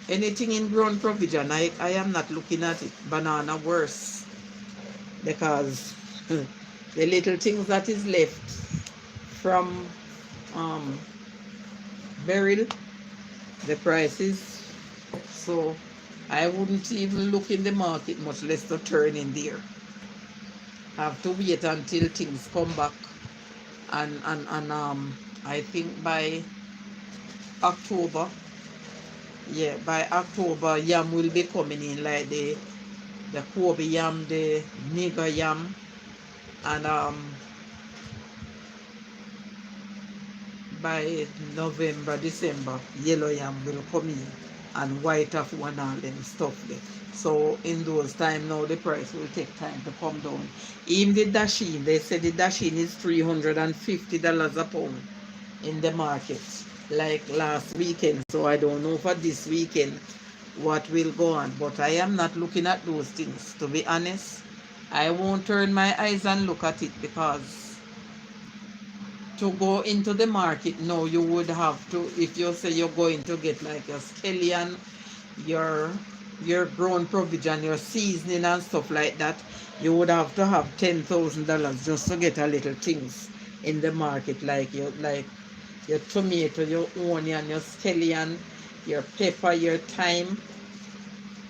anything in grown provision, I am not looking at it. Banana worse, because the little things that is left from beryl, the prices. So I wouldn't even look in the market, much less to turn in there. Have to wait until things come back, and I think by October, yeah, by October yam will be coming in, like the Kobe yam, the nigger yam, and by November, December, yellow yam will come in, and white of one and them stuff there. So in those time now, the price will take time to come down. Even the dasheen, they say the dasheen is $350 a pound in the market, like last weekend. So I don't know for this weekend what will go on, but I am not looking at those things, to be honest. I won't turn my eyes and look at it, because to go into the market now, you would have to, if you say you're going to get like your scallion, your grown provision, your seasoning and stuff like that, you would have to have $10,000 just to get a little things in the market, like your tomato, your onion, your scallion, your pepper, your thyme,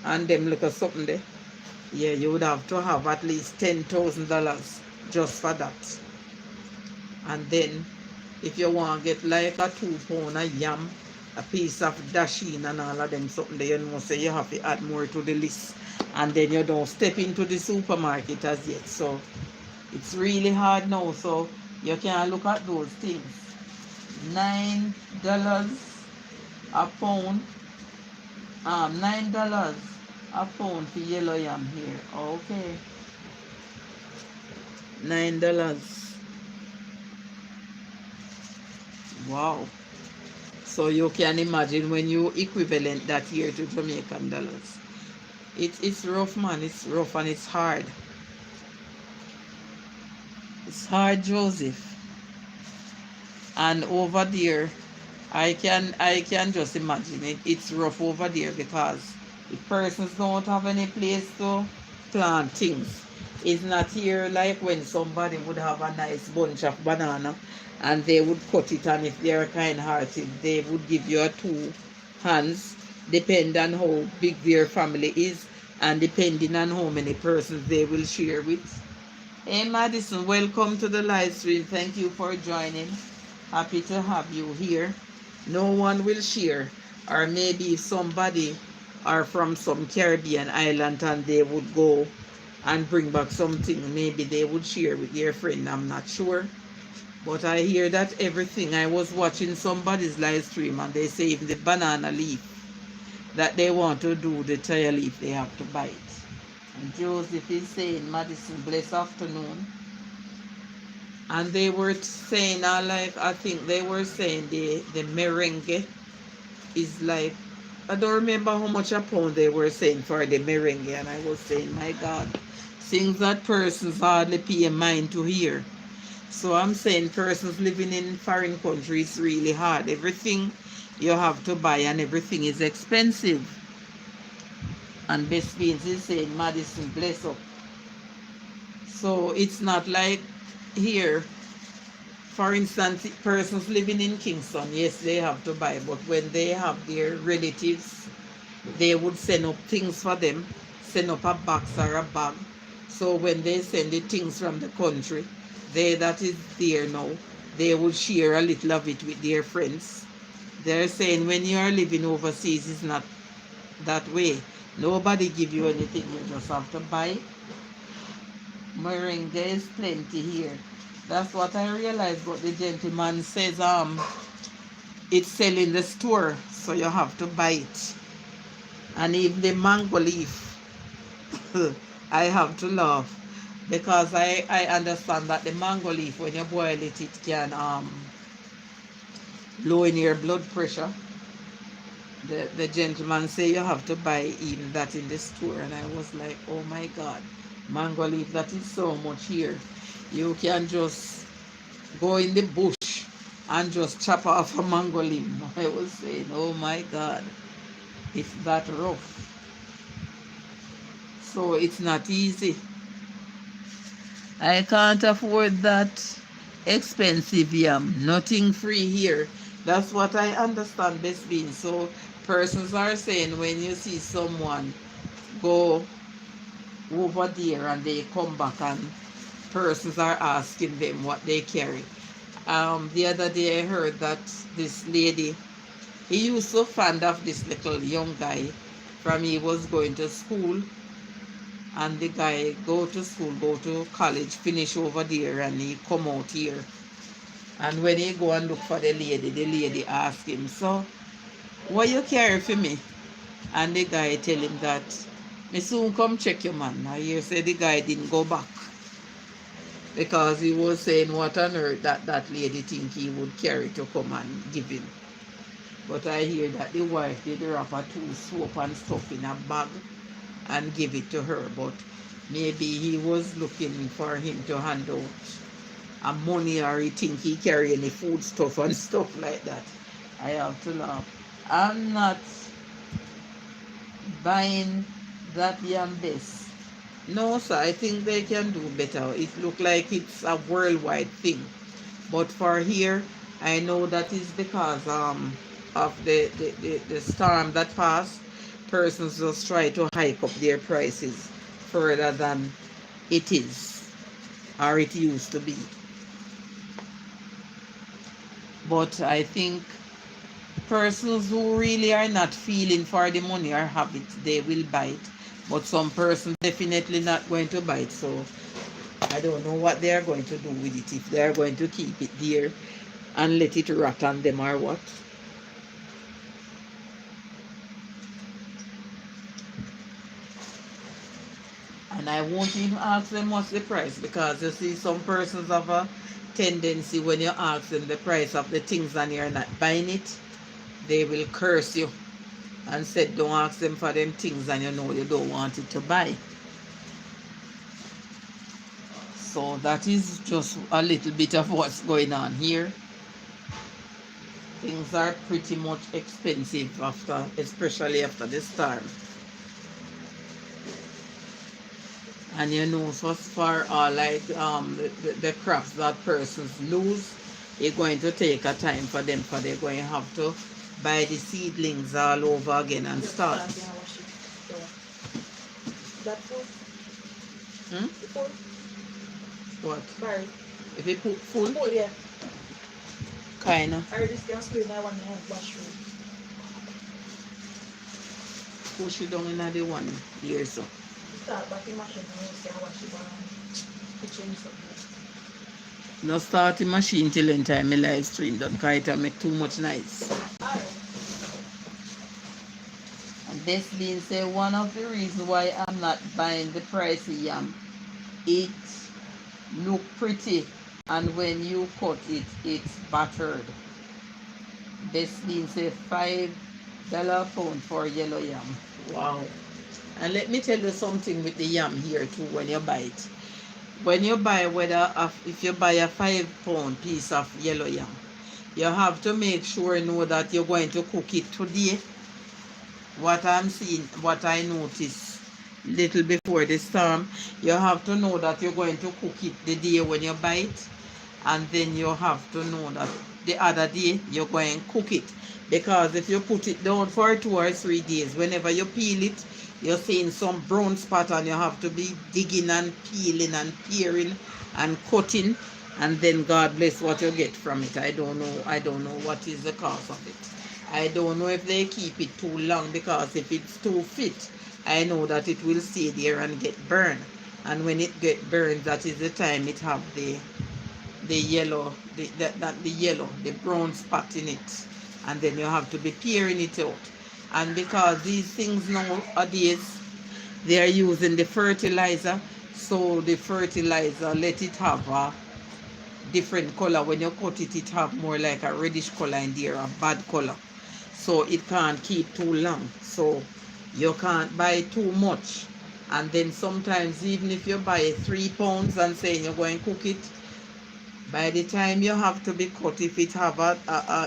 and them look at something there. Yeah, you would have to have at least $10,000 just for that. And then if you want to get like a 2 pound of yam, a piece of dasheen and all of them something there, you know, say you have to add more to the list. And then you don't step into the supermarket as yet. So it's really hard now. So you can look at those things. $9 a pound. $9 a pound for yellow yam here. Okay. $9. Wow. So you can imagine when you equivalent that here to Jamaican dollars. It's rough, man. It's rough and it's hard. It's hard, Joseph. And over there, I can just imagine it. It's rough over there, because the persons don't have any place to plant things. It's not here like when somebody would have a nice bunch of banana and they would cut it, and if they're kind-hearted, they would give you a 2 hands, depending on how big their family is and depending on how many persons they will share with. Hey Madison, welcome to the live stream. Thank you for joining. Happy to have you here. No one will share, or maybe if somebody are from some Caribbean island and they would go and bring back something, maybe they would share with their friend. I'm not sure. But I hear that everything. I was watching somebody's live stream and they say even the banana leaf that they want to do, the tire leaf, they have to buy it. And Joseph is saying, Madison, blessed afternoon. And they were saying, I think they were saying the merengue is like, I don't remember how much a pound they were saying for the merengue. And I was saying, my God, things that persons hardly pay a mind to hear. So I'm saying persons living in foreign countries really hard. Everything you have to buy and everything is expensive. And Best Beans is saying, Madison, bless up. So it's not like here. For instance, persons living in Kingston, yes, they have to buy. But when they have their relatives, they would send up things for them, send up a box or a bag. So when they send the things from the country, they that is there now, they would share a little of it with their friends. They're saying when you are living overseas, it's not that way. Nobody give you anything. You just have to buy. Moringa is plenty here. That's what I realized. But the gentleman says it's sell in the store, so you have to buy it. And even the mango leaf, I have to laugh because I understand that the mango leaf, when you boil it, it can lower your blood pressure. The gentleman say you have to buy even that in the store, and I was like, oh my God, mango leaf, that is so much here. You can just go in the bush and just chop off a mango leaf. I was saying, oh my God, it's that rough. So it's not easy. I can't afford that expensive yam. Nothing free here. That's what I understand, best being. So persons are saying when you see someone go over there and they come back and persons are asking them what they carry. The other day I heard that this lady, he used so fond of this little young guy from he was going to school, and the guy go to school, go to college, finish over there, and he come out here. And when he go and look for the lady ask him, so what you carry for me? And the guy tell him that, me soon come check you, man. I hear say the guy didn't go back because he was saying what on earth that lady think he would carry to come and give him. But I hear that the wife did wrap a two soap and stuff in a bag and give it to her. But maybe he was looking for him to hand out a money, or he think he carry any food stuff and stuff like that. I have to laugh. I'm not buying that yam best. No, sir, I think they can do better. It look like it's a worldwide thing. But for here, I know that is because of the storm that passed. Persons just try to hike up their prices further than it is or it used to be. But I think persons who really are not feeling for the money or have it, they will buy it. But some persons definitely not going to buy it. So I don't know what they are going to do with it. If they are going to keep it there and let it rot on them or what. And I won't even ask them what's the price, because you see some persons have a tendency when you ask them the price of the things and you're not buying it, they will curse you and said don't ask them for them things and you know you don't want it to buy. So that is just a little bit of what's going on here. Things are pretty much expensive after, especially after the storm. And you know, so as far like the crops that persons lose, it's going to take a time for them, for they're going to have to buy the seedlings all over again and start. That full? Hmm? Full? What? Barrel. If you put full? Full, yeah. Kinda. I already can screen I want to wash room. Push it down in the one here, so. Start back in machine and see how wash it down. To change something. No start the machine till in time my live stream done, because it'll make too much noise. Alright. And this being said, one of the reasons why I'm not buying the pricey yam, it look pretty, and when you cut it, it's battered. This being said, $5 a pound for yellow yam. Wow. And let me tell you something with the yam here too when you buy it. When you buy, if you buy a 5-pound piece of yellow yam, you have to make sure know that you're going to cook it today. What I'm seeing, what I noticed little before the storm, you have to know that you're going to cook it the day when you buy it, and then you have to know that the other day you're going to cook it, because if you put it down for 2 or 3 days, whenever you peel it, you're seeing some brown spot and you have to be digging and peeling and peering and cutting, and then God bless what you get from it. I don't know what is the cost of it. I don't know if they keep it too long, because if it's too fit, I know that it will stay there and get burned. And when it get burned, that is the time it have the yellow, the brown spot in it. And then you have to be peeling it out. And because these things nowadays, they are using the fertilizer, so the fertilizer let it have a different color. When you cut it, it have more like a reddish color in there, a bad color. So it can't keep too long. So you can't buy too much. And then sometimes even if you buy 3 pounds and say you're going to cook it, by the time you have to be cut, if it have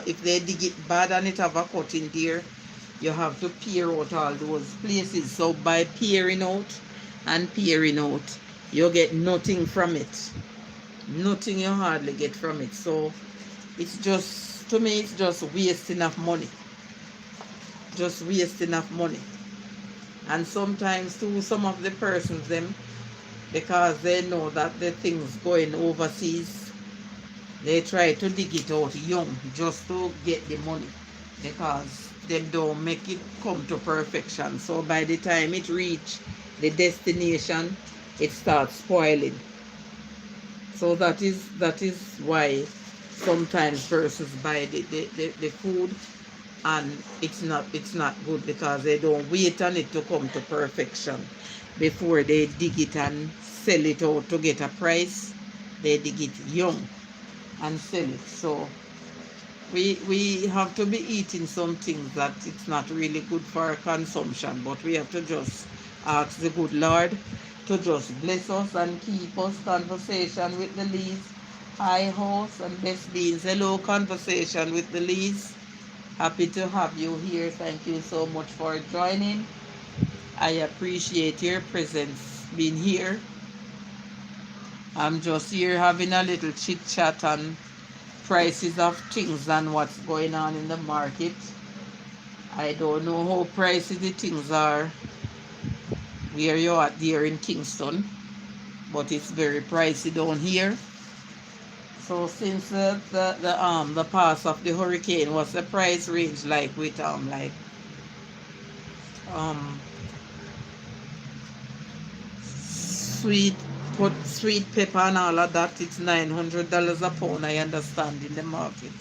if they dig it bad and it have a cut in there, you have to peer out all those places. So by peering out and peering out, you get nothing from it. Nothing, you hardly get from it. So it's just, to me, it's just wasting of money. Just wasting of money. And sometimes too, some of the persons them, because they know that the things going overseas, they try to dig it out young just to get the money, because them don't make it come to perfection. So by the time it reach the destination, it starts spoiling. So that is why sometimes persons buy the food, and it's not good, because they don't wait on it to come to perfection before they dig it and sell it out to get a price. They dig it young and sell it. So we have to be eating some things that it's not really good for our consumption, but we have to just ask the good Lord to just bless us and keep us. Conversation with the Lees. Hi, host and best beans. Hello, conversation with the Lees. Happy to have you here. Thank you so much for joining. I appreciate your presence being here. I'm just here having a little chit chat on prices of things and what's going on in the market. I don't know how pricey the things are where you're at there in Kingston, but it's very pricey down here. So since the pass of the hurricane, what's the price range like with sweet sweet pepper and all of that? It's $900 a pound, I understand, in the market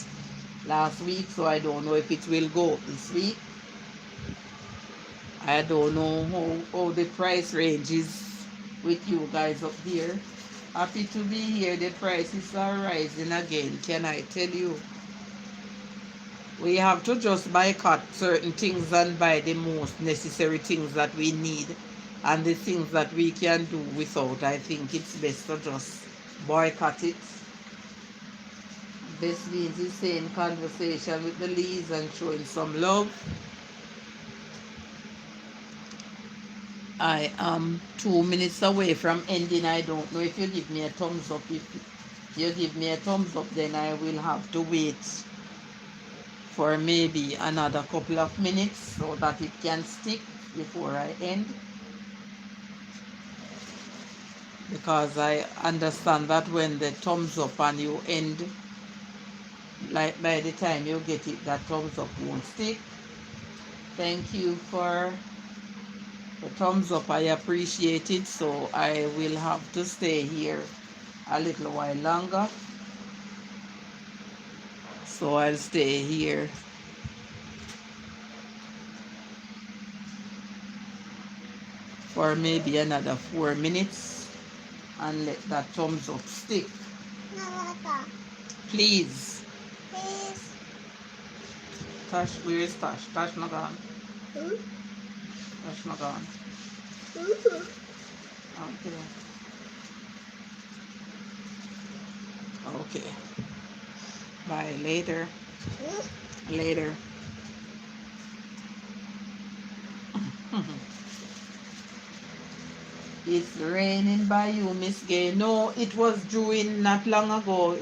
last week. So I don't know if it will go up this week. I don't know how the price range is with you guys up there. Happy to be here. The prices are rising again. Can I tell you? We have to just boycott certain things and buy the most necessary things that we need, and the things that we can do without. I think it's best to just boycott it. This means he's saying conversation with the Lees and showing some love. I am 2 minutes away from ending. I don't know if you give me a thumbs up. If you give me a thumbs up, then I will have to wait for maybe another couple of minutes so that it can stick before I end. Because I understand that when the thumbs up and you end, like by the time you get it, that thumbs up won't stick. Thank you for the thumbs up. I appreciate it. So I will have to stay here a little while longer. So I'll stay here for maybe another 4 minutes and let that thumbs up stick. Please. Please. Tash, where is Tash? Tash not gone. Tash not gone. Okay. Okay. Bye. Later. Later. It's raining by you, Miss Gaye. No, it was dewing not long ago.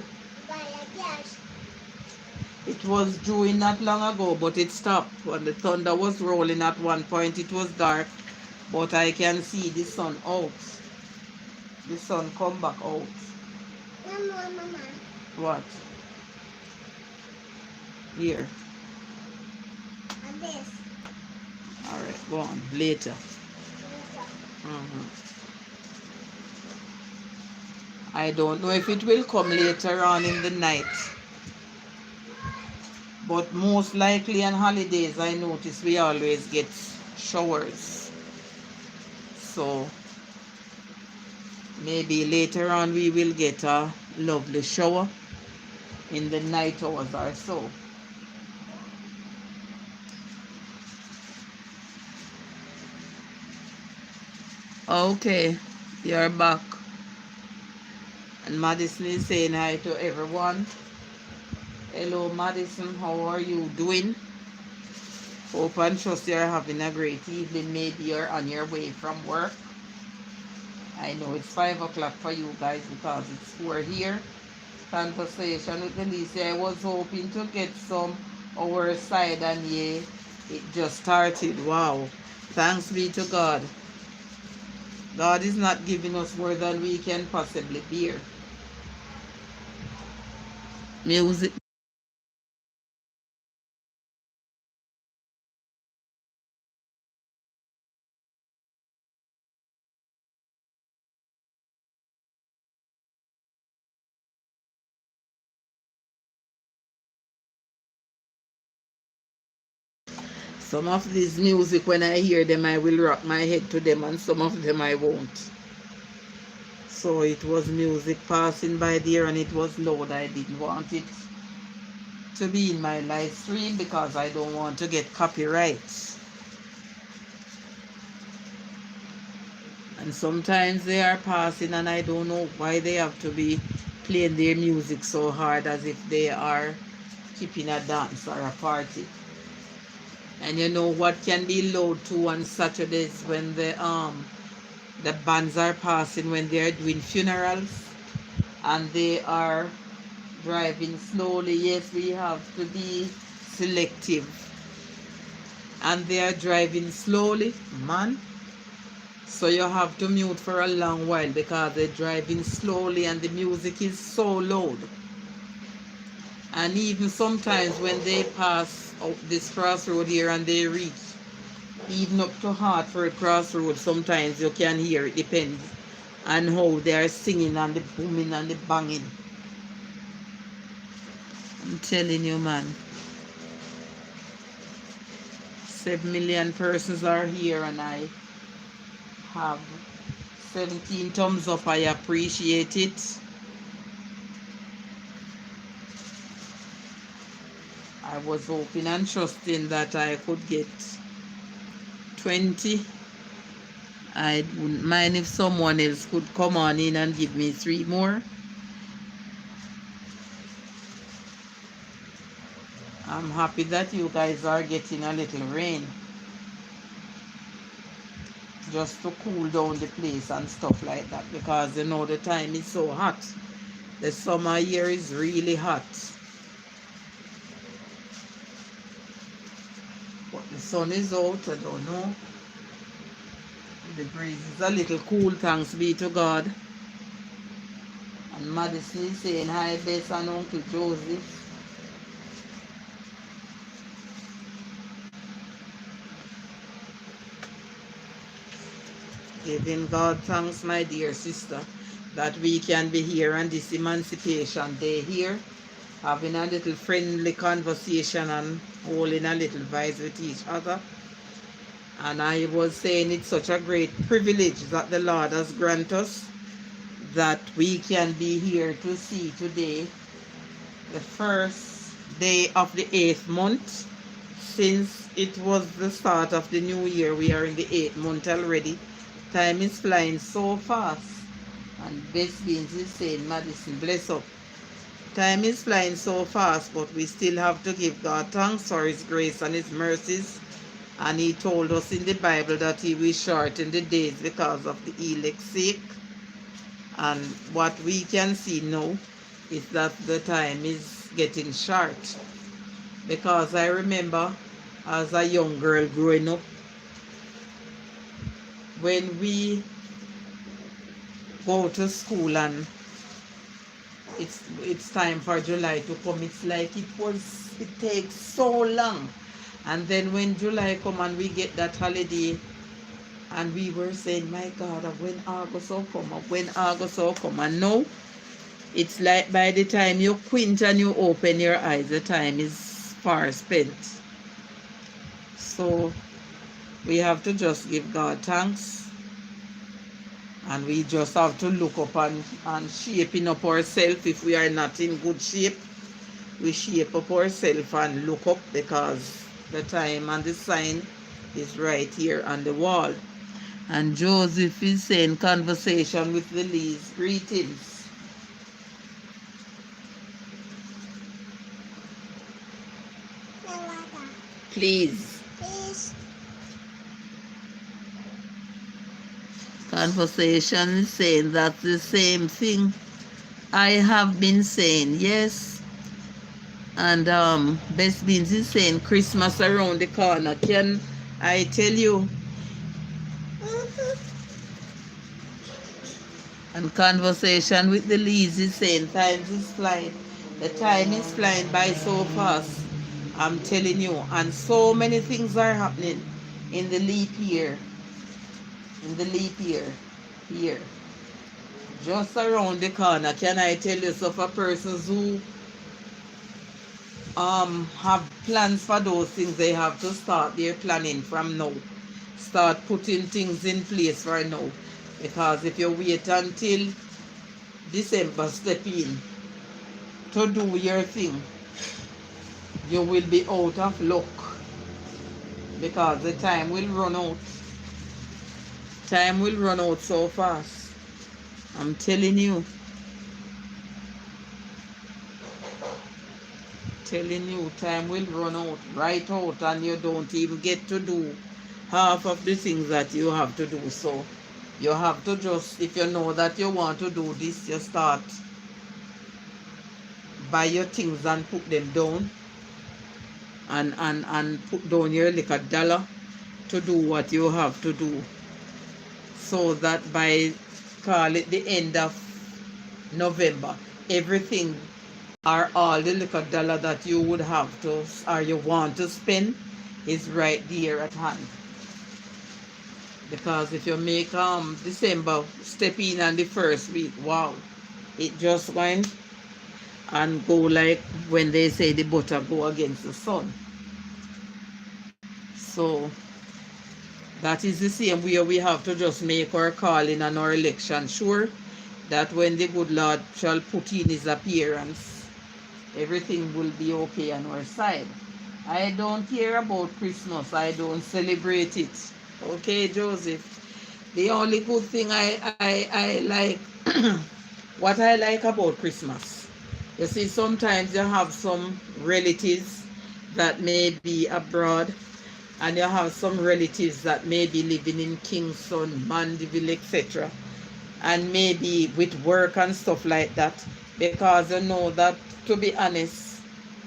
It was dewing not long ago, but it stopped. When the thunder was rolling at one point, it was dark. But I can see the sun out. The sun come back out. Mama. What? Here. And this. Alright, go on. Later. Later. I don't know if it will come later on in the night. But most likely on holidays, I notice we always get showers. So maybe later on we will get a lovely shower in the night hours or so. Okay, you're back. And Madison is saying hi to everyone. Hello Madison, how are you doing? Hope and trust you're having a great evening. Maybe you're on your way from work. I know it's 5 o'clock for you guys because it's 4 here. Conversation with Alicia. I was hoping to get some our side, and yeah, it just started. Wow. Thanks be to God. God is not giving us more than we can possibly bear. Music. Some of these music, when I hear them, I will rock my head to them, and some of them I won't. So it was music passing by there, and it was loud. I didn't want it to be in my live stream because I don't want to get copyrights. And sometimes they are passing and I don't know why they have to be playing their music so hard as if they are keeping a dance or a party. And you know what can be loud too on Saturdays when the bands are passing, when they are doing funerals and they are driving slowly. Yes, we have to be selective. And they are driving slowly, man. So you have to mute for a long while because they're driving slowly and the music is so loud. And even sometimes when they pass out this crossroad here and they reach even up to Hartford crossroad, sometimes you can hear it. Depends on how they are singing and the booming and the banging. I'm telling you, man. 7 million persons are here and I have 17 thumbs up. I appreciate it. I was hoping and trusting that I could get 20. I wouldn't mind if someone else could come on in and give me 3 more. I'm happy that you guys are getting a little rain, just to cool down the place and stuff like that, because you know the time is so hot. The summer here is really hot. But the sun is out, I don't know. The breeze is a little cool, thanks be to God. And Madison is saying hi, Bess and Uncle Joseph. Giving God thanks, my dear sister, that we can be here on this Emancipation Day here, having a little friendly conversation and holding a little vibes with each other. And I was saying it's such a great privilege that the Lord has granted us, that we can be here to see today the first day of the 8th month. Since it was the start of the new year, we are in the 8th month already. Time is flying so fast. And Best Beans is saying, Madison, bless up. Time is flying so fast, but we still have to give God thanks for His grace and His mercies. And He told us in the Bible that He will shorten the days because of the elect's sake. And what we can see now is that the time is getting short. Because I remember as a young girl growing up, when we go to school and it's time for July to come, it's like it takes so long. And then when July come and we get that holiday, and we were saying, my God, when August will come, when August will come. And now, it's like by the time you quint and you open your eyes, the time is far spent. So we have to just give God thanks. And we just have to look up and shaping up ourselves. If we are not in good shape, we shape up ourselves and look up, because the time and the sign is right here on the wall. And Joseph is saying, conversation with the Lees. Greetings. Please. Please. Conversation is saying that's the same thing I have been saying. Yes. And Best Beans is saying Christmas around the corner. Can I tell you? And conversation with the Lees is saying time is flying. The time is flying by so fast. I'm telling you. And so many things are happening in the leap year. In the leap year. Here. Just around the corner. Can I tell you, so for persons who have plans for those things, they have to start their planning from now. Start putting things in place for now. Because if you wait until December step in to do your thing, you will be out of luck. Because the time will run out. Time will run out so fast. I'm telling you. Telling you, time will run out, right out, and you don't even get to do half of the things that you have to do. So you have to just, if you know that you want to do this, you start buy your things and put them down, and put down your little dollar to do what you have to do, so that by, call it the end of November, everything or all the little dollar that you would have to, or you want to spend, is right there at hand. Because if you make December step in on the first week, wow, it just went and go like when they say the butter go against the sun. So that is the same way we have to just make our calling and our election sure that when the good Lord shall put in his appearance, everything will be okay on our side. I don't care about Christmas. I don't celebrate it. Okay, Joseph. The only good thing I like, what I like about Christmas, you see, sometimes you have some relatives that may be abroad, and you have some relatives that may be living in Kingston, Mandeville, etc. And maybe with work and stuff like that, because you know that, to be honest,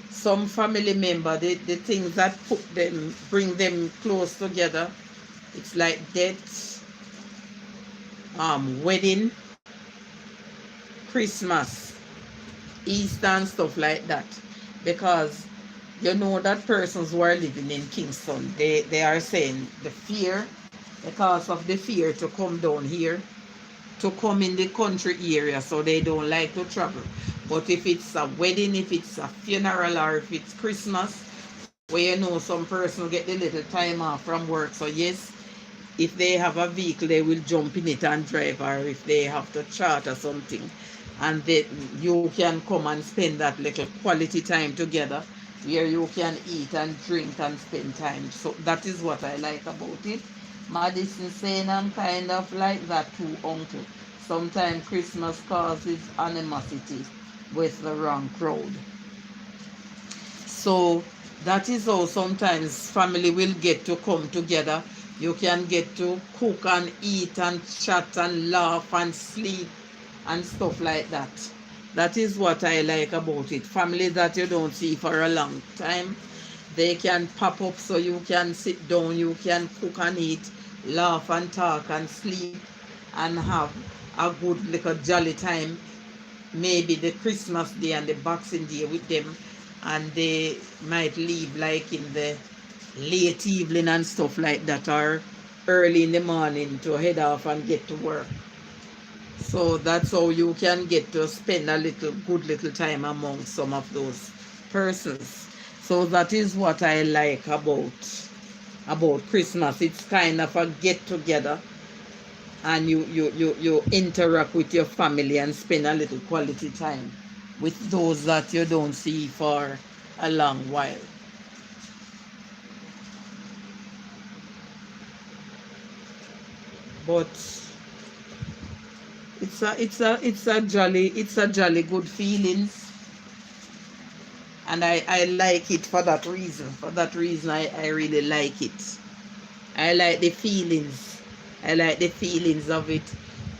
some family member, the things that bring them close together, it's like death, wedding, Christmas, Easter and stuff like that. Because you know that persons who are living in Kingston, they are saying the fear, because of the fear to come down here, to come in the country area, so they don't like to travel. But if it's a wedding, if it's a funeral, or if it's Christmas, where you know some person get a little time off from work, so yes, if they have a vehicle, they will jump in it and drive, or if they have to charter something, and you can come and spend that little quality time together, where you can eat and drink and spend time. So that is what I like about it. Madison saying I'm kind of like that too, uncle. Sometimes Christmas causes animosity with the wrong crowd. So that is how sometimes family will get to come together. You can get to cook and eat and chat and laugh and sleep and stuff like that. That is what I like about it. Family that you don't see for a long time, they can pop up, so you can sit down, you can cook and eat, laugh and talk and sleep, and have a good little jolly time. Maybe the Christmas day and the Boxing Day with them, and they might leave like in the late evening and stuff like that, or early in the morning to head off and get to work. So that's how you can get to spend a little good little time among some of those persons. So that is what I like about Christmas. It's kind of a get together, and you interact with your family and spend a little quality time with those that you don't see for a long while. But it's a jolly good feelings, and I like it for that reason. For that reason, I really like it. I like the feelings. I like the feelings of it.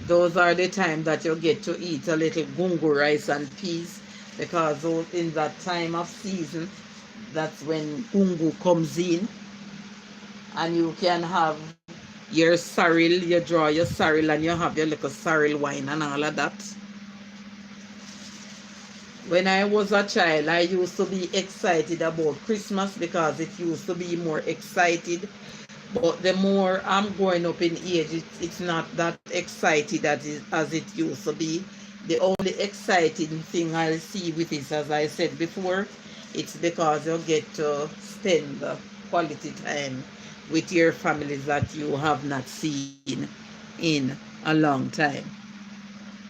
Those are the time that you get to eat a little gungo rice and peas, because in that time of season, that's when gungo comes in, and you can have your sorrel, you draw your sorrel and you have your little sorrel wine and all of that. When I was a child, I used to be excited about Christmas because it used to be more excited. But the more I'm growing up in age, it's not that excited as it used to be. The only exciting thing I see with it, as I said before, it's because you get to spend the quality time with your families that you have not seen in a long time.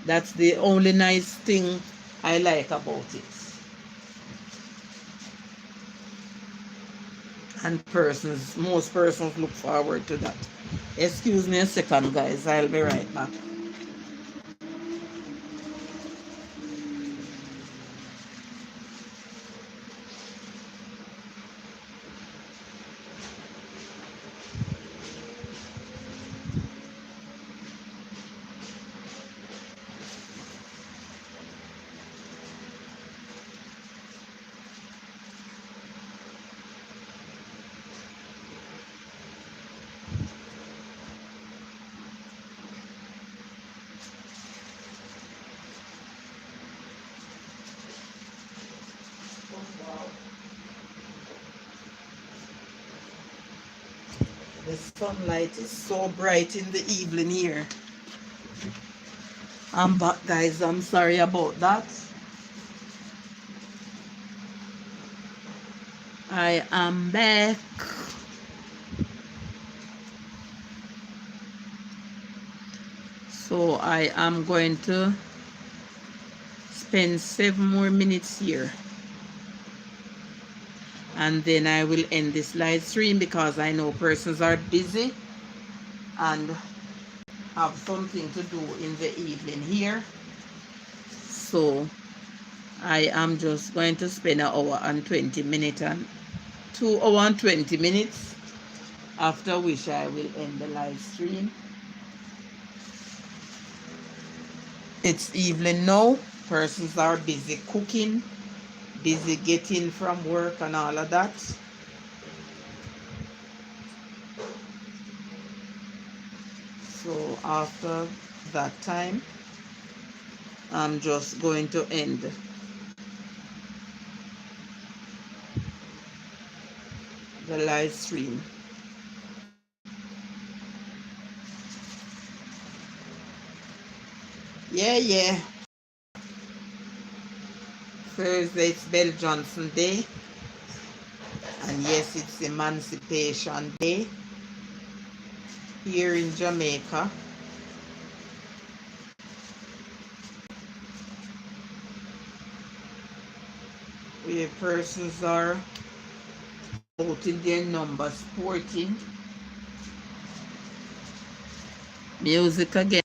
That's the only nice thing I like about it. And most persons look forward to that. Excuse me a second, guys. I'll be right back. The sunlight is so bright in the evening here. I'm back, guys. I'm sorry about that. I am back. So I am going to spend 7 more minutes here, and then I will end this live stream because I know persons are busy and have something to do in the evening here. So I am just going to spend an hour and 20 minutes and 2 hours and 20 minutes, after which I will end the live stream. It's evening now. Persons are busy cooking, busy getting from work and all of that. So after that time, I'm just going to end the live stream. Yeah. Thursday, it's Bell Johnson Day. And yes, it's Emancipation Day here in Jamaica. Where persons are out in their numbers sporting. Music again.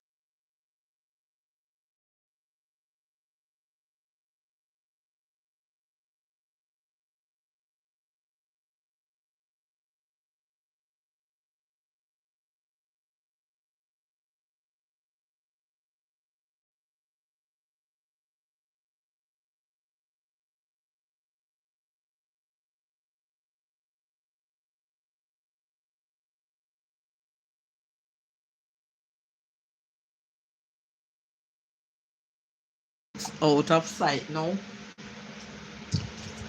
Out of sight now.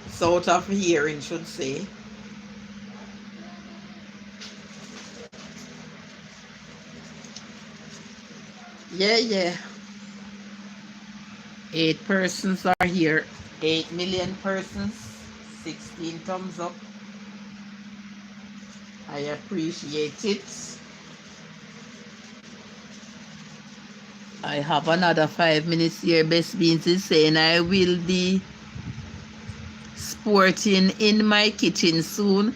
It's out of hearing, should say. Yeah. 8 persons are here. 8 million persons. 16 thumbs up. I appreciate it. I have another 5 minutes here. Best Beans is saying I will be sporting in my kitchen soon.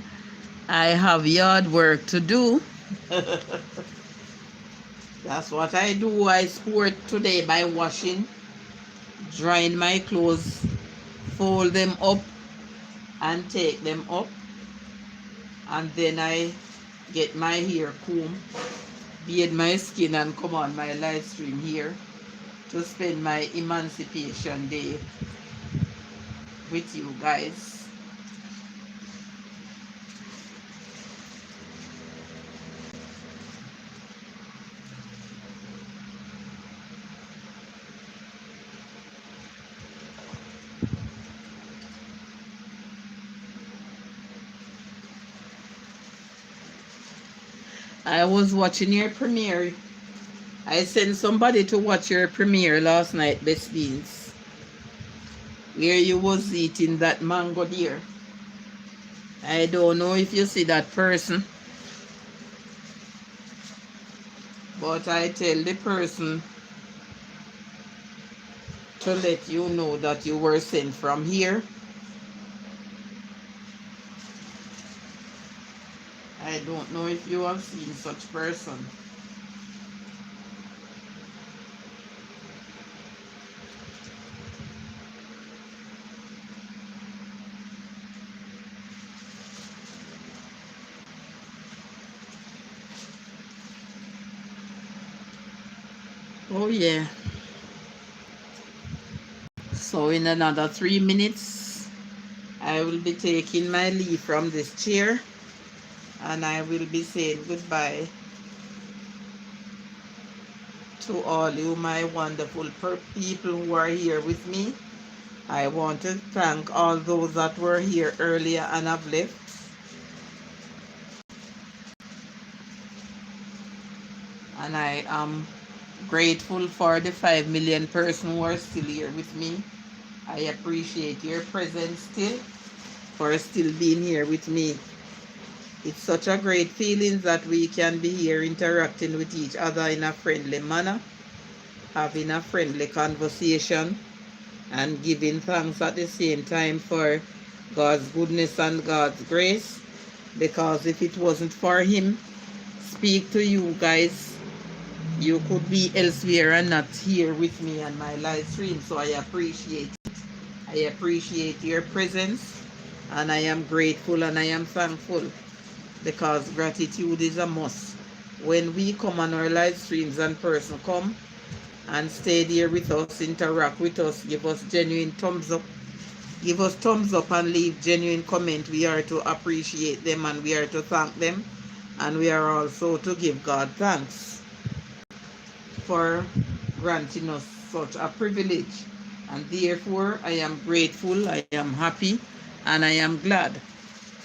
I have yard work to do. That's what I do. I sport today by washing, drying my clothes, fold them up and take them up, and then I get my hair combed, beard my skin, and come on my live stream here to spend my Emancipation Day with you guys. I was watching your premiere. I sent somebody to watch your premiere last night, Best Beans, where you was eating that mango deer. I don't know if you see that person, but I tell the person to let you know that you were sent from here. I don't know if you have seen such person. Oh yeah. So in another 3 minutes, I will be taking my leave from this chair, and I will be saying goodbye to all you, my wonderful people who are here with me. I want to thank all those that were here earlier and have left. And I am grateful for the 5 million persons who are still here with me. I appreciate your presence still, for still being here with me. It's such a great feeling that we can be here interacting with each other in a friendly manner, having a friendly conversation, and giving thanks at the same time for God's goodness and God's grace. Because if it wasn't for Him speak to you guys, you could be elsewhere and not here with me on my live stream. So I appreciate it. I appreciate your presence, and I am grateful and I am thankful, because gratitude is a must. When we come on our live streams and person come and stay there with us, interact with us, give us genuine thumbs up, give us thumbs up and leave genuine comment, we are to appreciate them and we are to thank them, and we are also to give God thanks for granting us such a privilege. And therefore I am grateful, I am happy, and I am glad.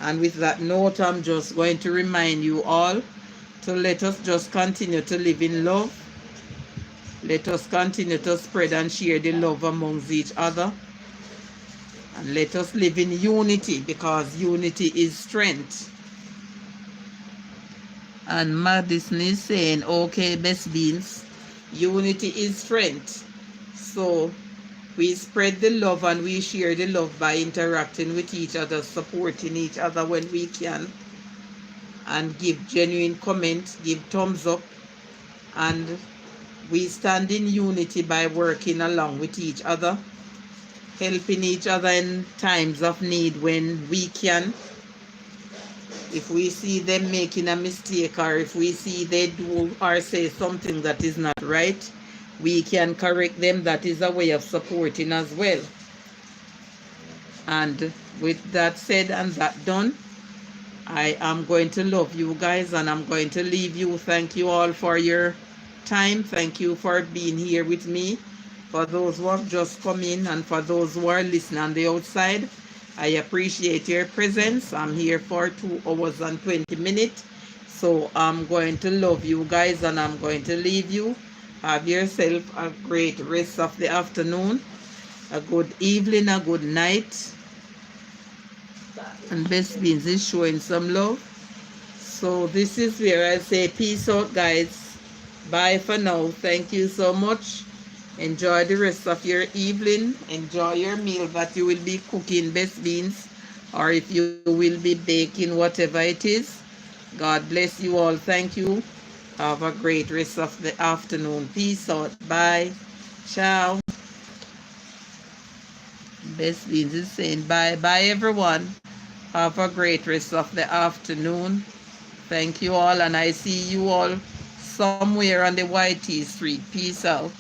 And with that note, I'm just going to remind you all to let us just continue to live in love. Let us continue to spread and share the love amongst each other. And let us live in unity, because unity is strength. And Madison is saying, okay, Best Beans, unity is strength. So we spread the love and we share the love by interacting with each other, supporting each other when we can, and give genuine comments, give thumbs up, and we stand in unity by working along with each other, helping each other in times of need when we can. If we see them making a mistake, or if we see they do or say something that is not right, we can correct them. That is a way of supporting as well. And with that said and that done, I am going to love you guys and I'm going to leave you. Thank you all for your time. Thank you for being here with me. For those who have just come in and for those who are listening on the outside, I appreciate your presence. I'm here for 2 hours and 20 minutes. So I'm going to love you guys and I'm going to leave you. Have yourself a great rest of the afternoon, a good evening, a good night. And Best Beans is showing some love. So this is where I say peace out, guys. Bye for now. Thank you so much. Enjoy the rest of your evening. Enjoy your meal that you will be cooking, Best Beans, or if you will be baking, whatever it is. God bless you all. Thank you. Have a great rest of the afternoon. Peace out. Bye. Ciao. Best Beans is saying bye. Bye, everyone. Have a great rest of the afternoon. Thank you all, and I see you all somewhere on the YT Street. Peace out.